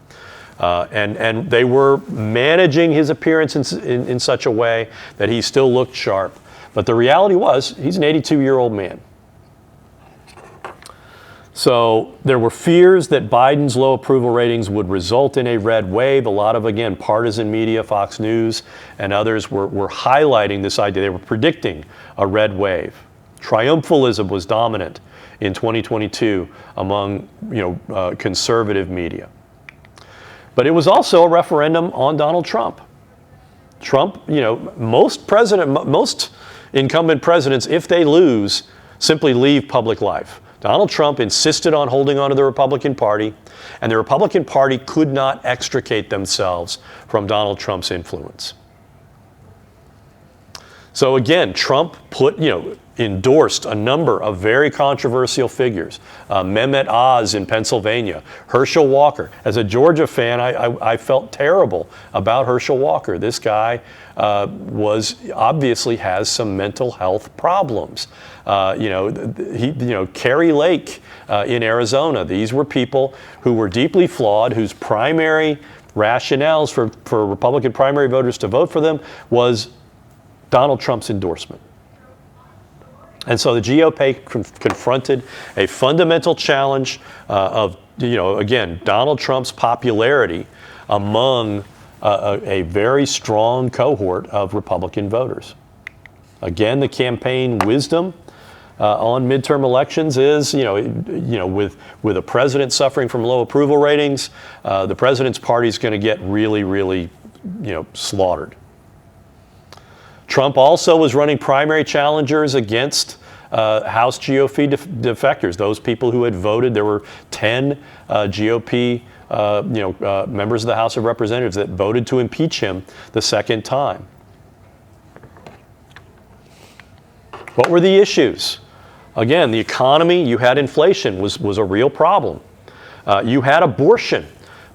And they were managing his appearance in such a way that he still looked sharp. But the reality was, he's an 82-year-old man. So there were fears that Biden's low approval ratings would result in a red wave. A lot of, again, partisan media, Fox News and others were highlighting this idea. They were predicting a red wave. Triumphalism was dominant in 2022 among conservative media. But it was also a referendum on Donald Trump. Trump, most incumbent presidents, if they lose, simply leave public life. Donald Trump insisted on holding on to the Republican Party, and the Republican Party could not extricate themselves from Donald Trump's influence. So again, Trump endorsed a number of very controversial figures. Mehmet Oz in Pennsylvania, Herschel Walker. As a Georgia fan, I felt terrible about Herschel Walker. This guy obviously has some mental health problems. Kari Lake in Arizona. These were people who were deeply flawed, whose primary rationales for Republican primary voters to vote for them was Donald Trump's endorsement. And so the GOP confronted a fundamental challenge of, again, Donald Trump's popularity among a very strong cohort of Republican voters. Again, the campaign wisdom on midterm elections is, with a president suffering from low approval ratings, the president's party is going to get really, really, slaughtered. Trump also was running primary challengers against House GOP defectors, those people who had voted. There were 10 GOP members of the House of Representatives that voted to impeach him the second time. What were the issues? Again, the economy, you had inflation, was a real problem. You had abortion,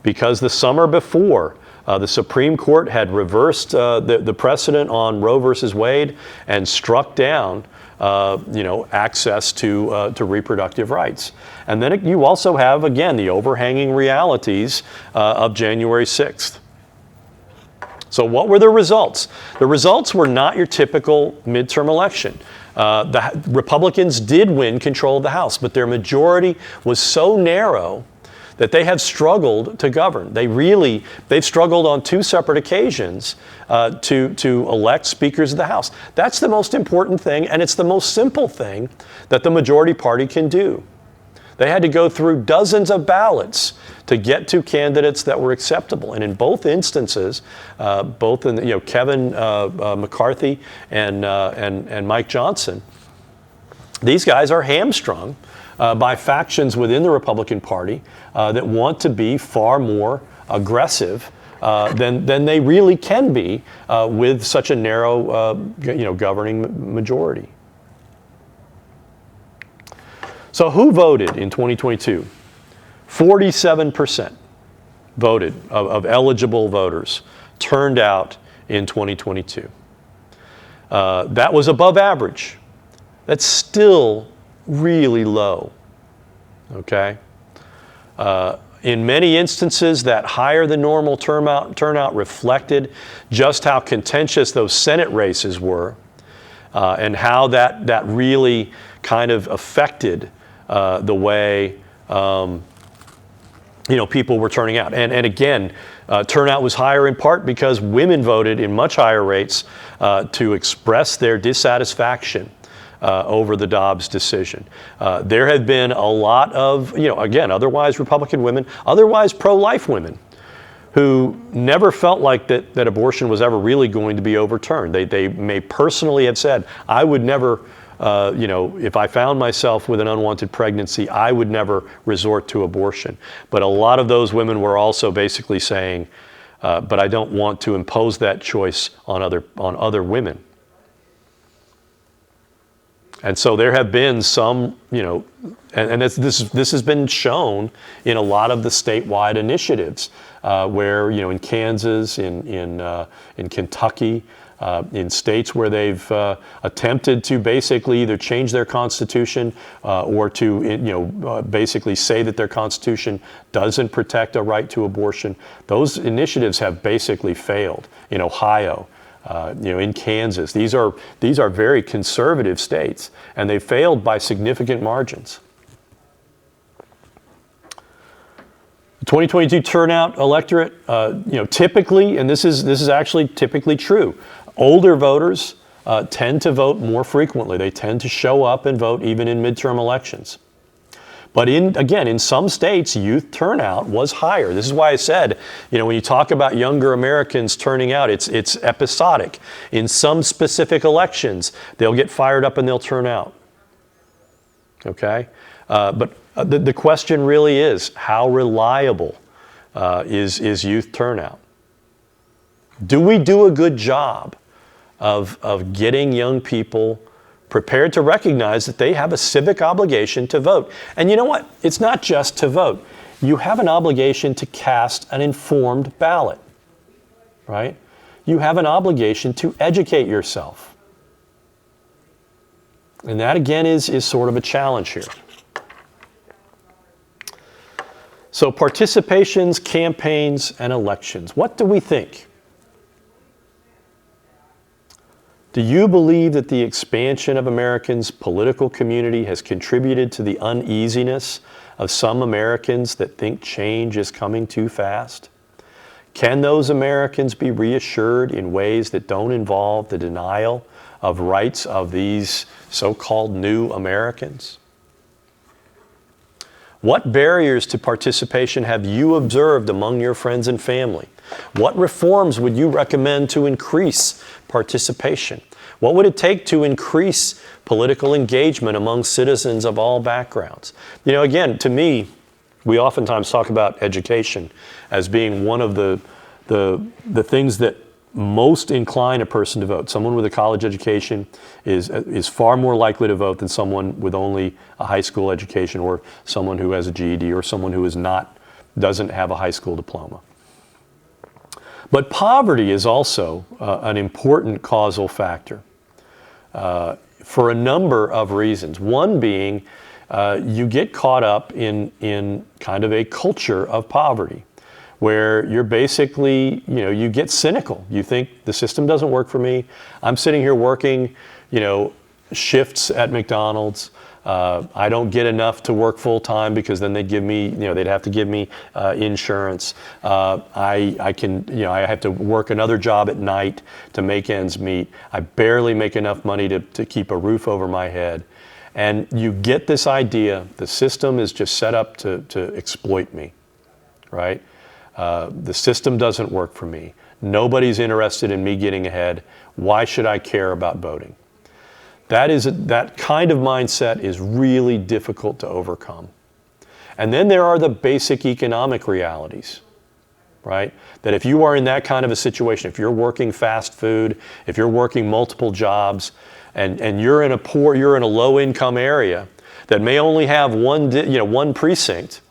because the summer before, the Supreme Court had reversed the precedent on Roe versus Wade and struck down access to reproductive rights. And then you also have, again, the overhanging realities of January 6th. So what were the results? The results were not your typical midterm election. The Republicans did win control of the House, but their majority was so narrow that they have struggled to govern. They've struggled on two separate occasions to elect speakers of the House. That's the most important thing, and it's the most simple thing that the majority party can do. They had to go through dozens of ballots to get to candidates that were acceptable. And in both instances, both in Kevin McCarthy and Mike Johnson, these guys are hamstrung by factions within the Republican Party that want to be far more aggressive than they really can be with such a narrow, governing majority. So who voted in 2022? 47% voted of eligible voters turned out in 2022. That was above average. That's still really low, okay? In many instances, that higher than normal turnout reflected just how contentious those Senate races were and how that really kind of affected the way people were turning out. And again, turnout was higher in part because women voted in much higher rates to express their dissatisfaction over the Dobbs decision. There have been a lot of, again, otherwise Republican women, otherwise pro-life women, who never felt like that abortion was ever really going to be overturned. They may personally have said, I would never, if I found myself with an unwanted pregnancy, I would never resort to abortion. But a lot of those women were also basically saying, but I don't want to impose that choice on other women. And so there have been some, and this has been shown in a lot of the statewide initiatives, where in Kansas, in Kentucky, in states where they've attempted to basically either change their constitution or to basically say that their constitution doesn't protect a right to abortion. Those initiatives have basically failed. In Ohio, in Kansas, these are very conservative states, and they failed by significant margins. The 2022 turnout electorate, typically, and this is actually typically true, older voters tend to vote more frequently. They tend to show up and vote even in midterm elections. But in some states, youth turnout was higher. This is why I said, when you talk about younger Americans turning out, it's episodic. In some specific elections, they'll get fired up and they'll turn out. okay? But the question really is, how reliable is youth turnout? Do we do a good job of getting young people prepared to recognize that they have a civic obligation to vote? And you know what? It's not just to vote. You have an obligation to cast an informed ballot, right? You have an obligation to educate yourself. And that, again, is sort of a challenge here. So participations, campaigns, and elections. What do we think? Do you believe that the expansion of Americans' political community has contributed to the uneasiness of some Americans that think change is coming too fast? Can those Americans be reassured in ways that don't involve the denial of rights of these so-called new Americans? What barriers to participation have you observed among your friends and family? What reforms would you recommend to increase participation? What would it take to increase political engagement among citizens of all backgrounds? You know, again, to me, we oftentimes talk about education as being one of the things that most incline a person to vote. Someone with a college education is far more likely to vote than someone with only a high school education, or someone who has a GED, or someone who doesn't have a high school diploma. But poverty is also an important causal factor for a number of reasons. One being you get caught up in kind of a culture of poverty, where you're basically, you get cynical. You think the system doesn't work for me. I'm sitting here working, shifts at McDonald's. I don't get enough to work full time because then they'd give me, they'd have to give me insurance. I have to work another job at night to make ends meet. I barely make enough money to keep a roof over my head. And you get this idea, the system is just set up to exploit me, right? The system doesn't work for me. Nobody's interested in me getting ahead. Why should I care about voting? That kind of mindset is really difficult to overcome. And then there are the basic economic realities, right? That if you are in that kind of a situation, if you're working fast food, if you're working multiple jobs, and you're in a low-income area that may only have one precinct,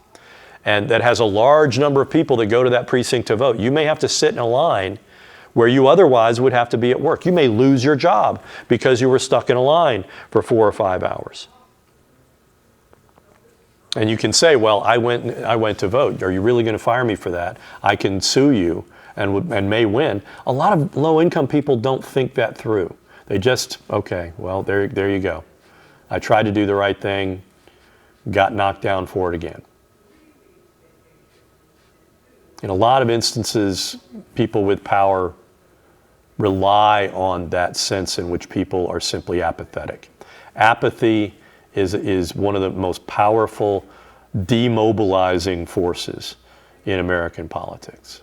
and that has a large number of people that go to that precinct to vote, you may have to sit in a line where you otherwise would have to be at work. You may lose your job because you were stuck in a line for 4 or 5 hours. And you can say, well, I went to vote. Are you really going to fire me for that? I can sue you and may win. A lot of low-income people don't think that through. They just, okay, well, there you go. I tried to do the right thing, got knocked down for it again. In a lot of instances, people with power rely on that sense in which people are simply apathetic. Apathy is one of the most powerful demobilizing forces in American politics.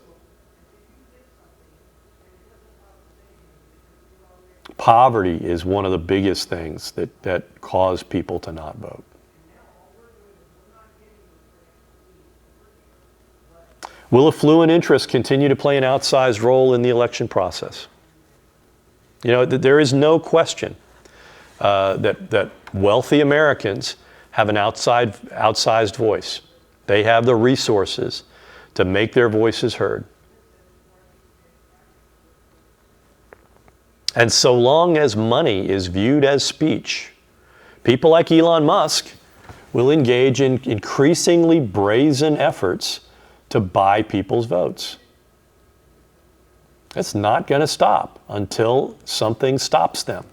Poverty is one of the biggest things that cause people to not vote. Will affluent interests continue to play an outsized role in the election process? There is no question that wealthy Americans have an outsized voice. They have the resources to make their voices heard. And so long as money is viewed as speech, people like Elon Musk will engage in increasingly brazen efforts to buy people's votes. It's not going to stop until something stops them.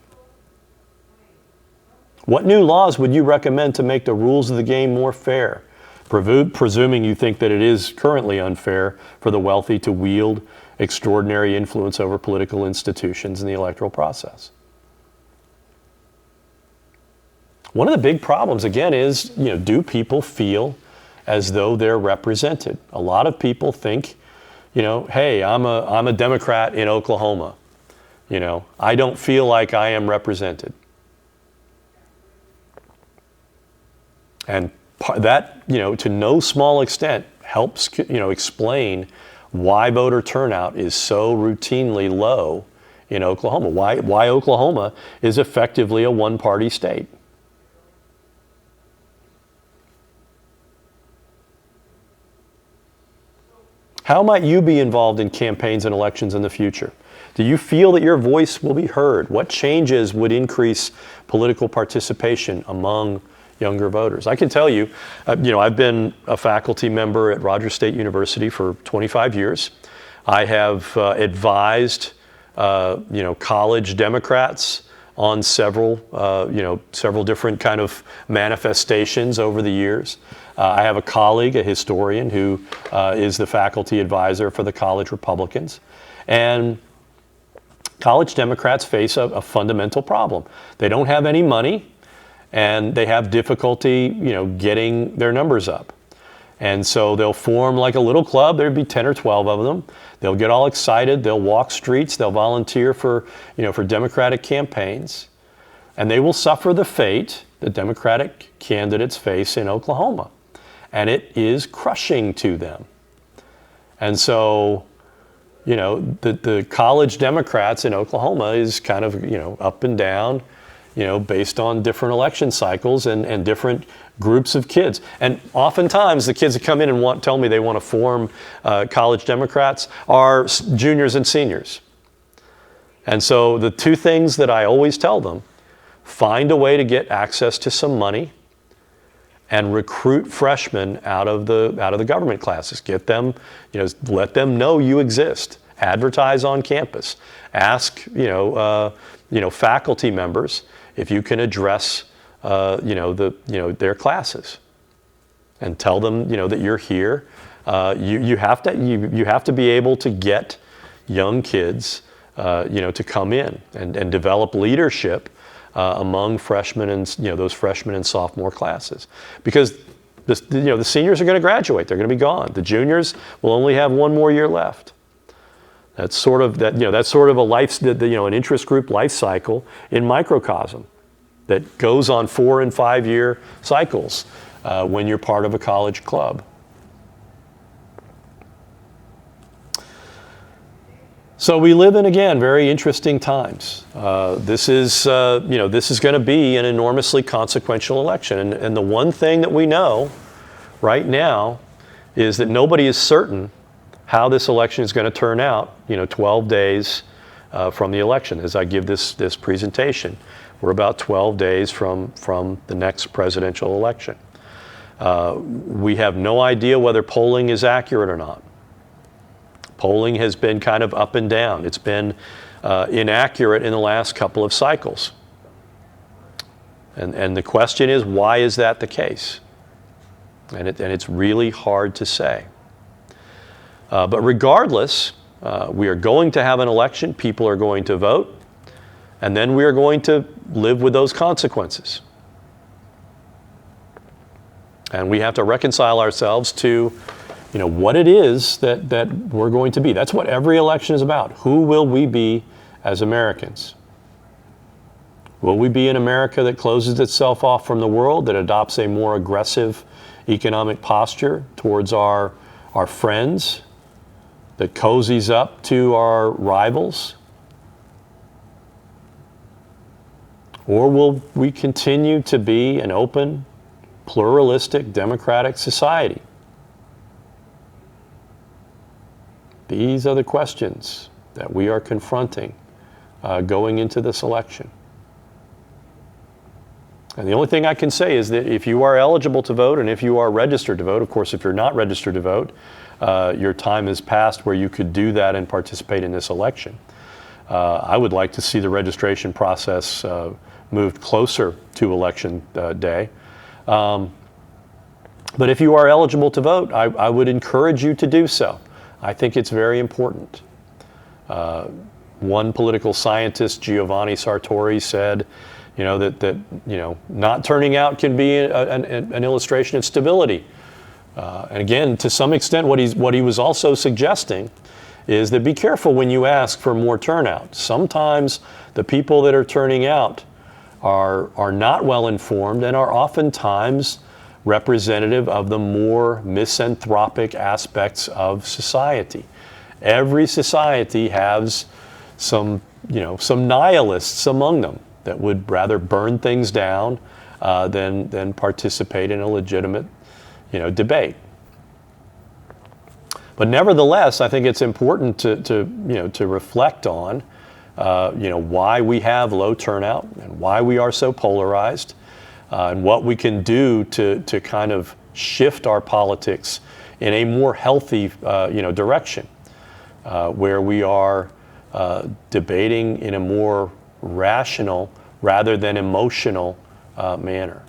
What new laws would you recommend to make the rules of the game more fair, presuming you think that it is currently unfair for the wealthy to wield extraordinary influence over political institutions in the electoral process? One of the big problems, again, is, do people feel as though they're represented? A lot of people think, hey, I'm a Democrat in Oklahoma. I don't feel like I am represented. And that, to no small extent, helps, explain why voter turnout is so routinely low in Oklahoma, why Oklahoma is effectively a one-party state. How might you be involved in campaigns and elections in the future? Do you feel that your voice will be heard? What changes would increase political participation among younger voters? I can tell you, I've been a faculty member at Rogers State University for 25 years. I have advised, college Democrats on several different kind of manifestations over the years. I have a colleague, a historian, who is the faculty advisor for the college Republicans. And college Democrats face a fundamental problem. They don't have any money, and they have difficulty, getting their numbers up. And so they'll form like a little club. There'd be 10 or 12 of them. They'll get all excited. They'll walk streets. They'll volunteer for Democratic campaigns. And they will suffer the fate that Democratic candidates face in Oklahoma. And it is crushing to them. And so, the college Democrats in Oklahoma is kind of, up and down, based on different election cycles and different groups of kids. And oftentimes the kids that come in and tell me they want to form college Democrats are juniors and seniors. And so the two things that I always tell them: find a way to get access to some money and recruit freshmen out of the government classes. Get them, let them know you exist. Advertise on campus. Ask, faculty members if you can address, their classes, and tell them, that you're here. You have to be able to get young kids, to come in and develop leadership among freshmen and those freshman and sophomore classes, because the seniors are going to graduate. They're going to be gone. The juniors will only have one more year left. That's sort of a life, an interest group life cycle in microcosm that goes on 4 and 5 year cycles when you're part of a college club. So we live in, again, very interesting times. This is going to be an enormously consequential election. And the one thing that we know right now is that nobody is certain how this election is going to turn out, 12 days from the election. As I give this presentation, we're about 12 days from the next presidential election. We have no idea whether polling is accurate or not. Polling has been kind of up and down. It's been inaccurate in the last couple of cycles. And the question is, why is that the case? And it's really hard to say. But regardless, we are going to have an election. People are going to vote. And then we are going to live with those consequences. And we have to reconcile ourselves to what it is that we're going to be. That's what every election is about. Who will we be as Americans? Will we be an America that closes itself off from the world, that adopts a more aggressive economic posture towards our friends, that cozies up to our rivals? Or will we continue to be an open, pluralistic, democratic society? These are the questions that we are confronting going into this election. And the only thing I can say is that if you are eligible to vote and if you are registered to vote, of course, if you're not registered to vote, your time has passed where you could do that and participate in this election. I would like to see the registration process moved closer to election day. But if you are eligible to vote, I would encourage you to do so. I think it's very important. One political scientist, Giovanni Sartori, said, that not turning out can be an illustration of stability. And again, to some extent, what he was also suggesting is that be careful when you ask for more turnout. Sometimes the people that are turning out are not well informed and are oftentimes representative of the more misanthropic aspects of society. Every society has some nihilists among them that would rather burn things down than participate in a legitimate, debate. But nevertheless, I think it's important to reflect on, why we have low turnout and why we are so polarized, and what we can do to kind of shift our politics in a more healthy, direction, where we are debating in a more rational rather than emotional manner.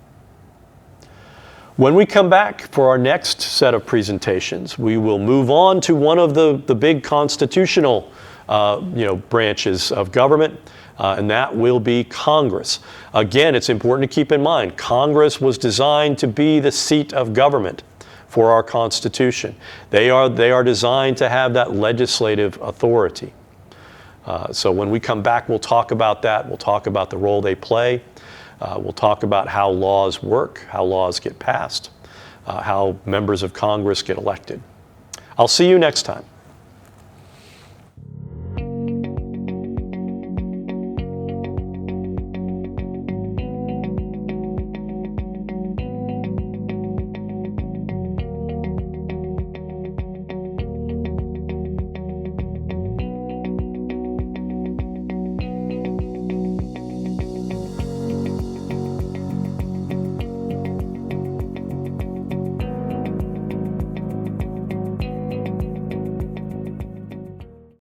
When we come back for our next set of presentations, we will move on to one of the big constitutional branches of government, and that will be Congress. Again, it's important to keep in mind, Congress was designed to be the seat of government for our Constitution. They are designed to have that legislative authority. So when we come back, we'll talk about that. We'll talk about the role they play. We'll talk about how laws work, how laws get passed, how members of Congress get elected. I'll see you next time.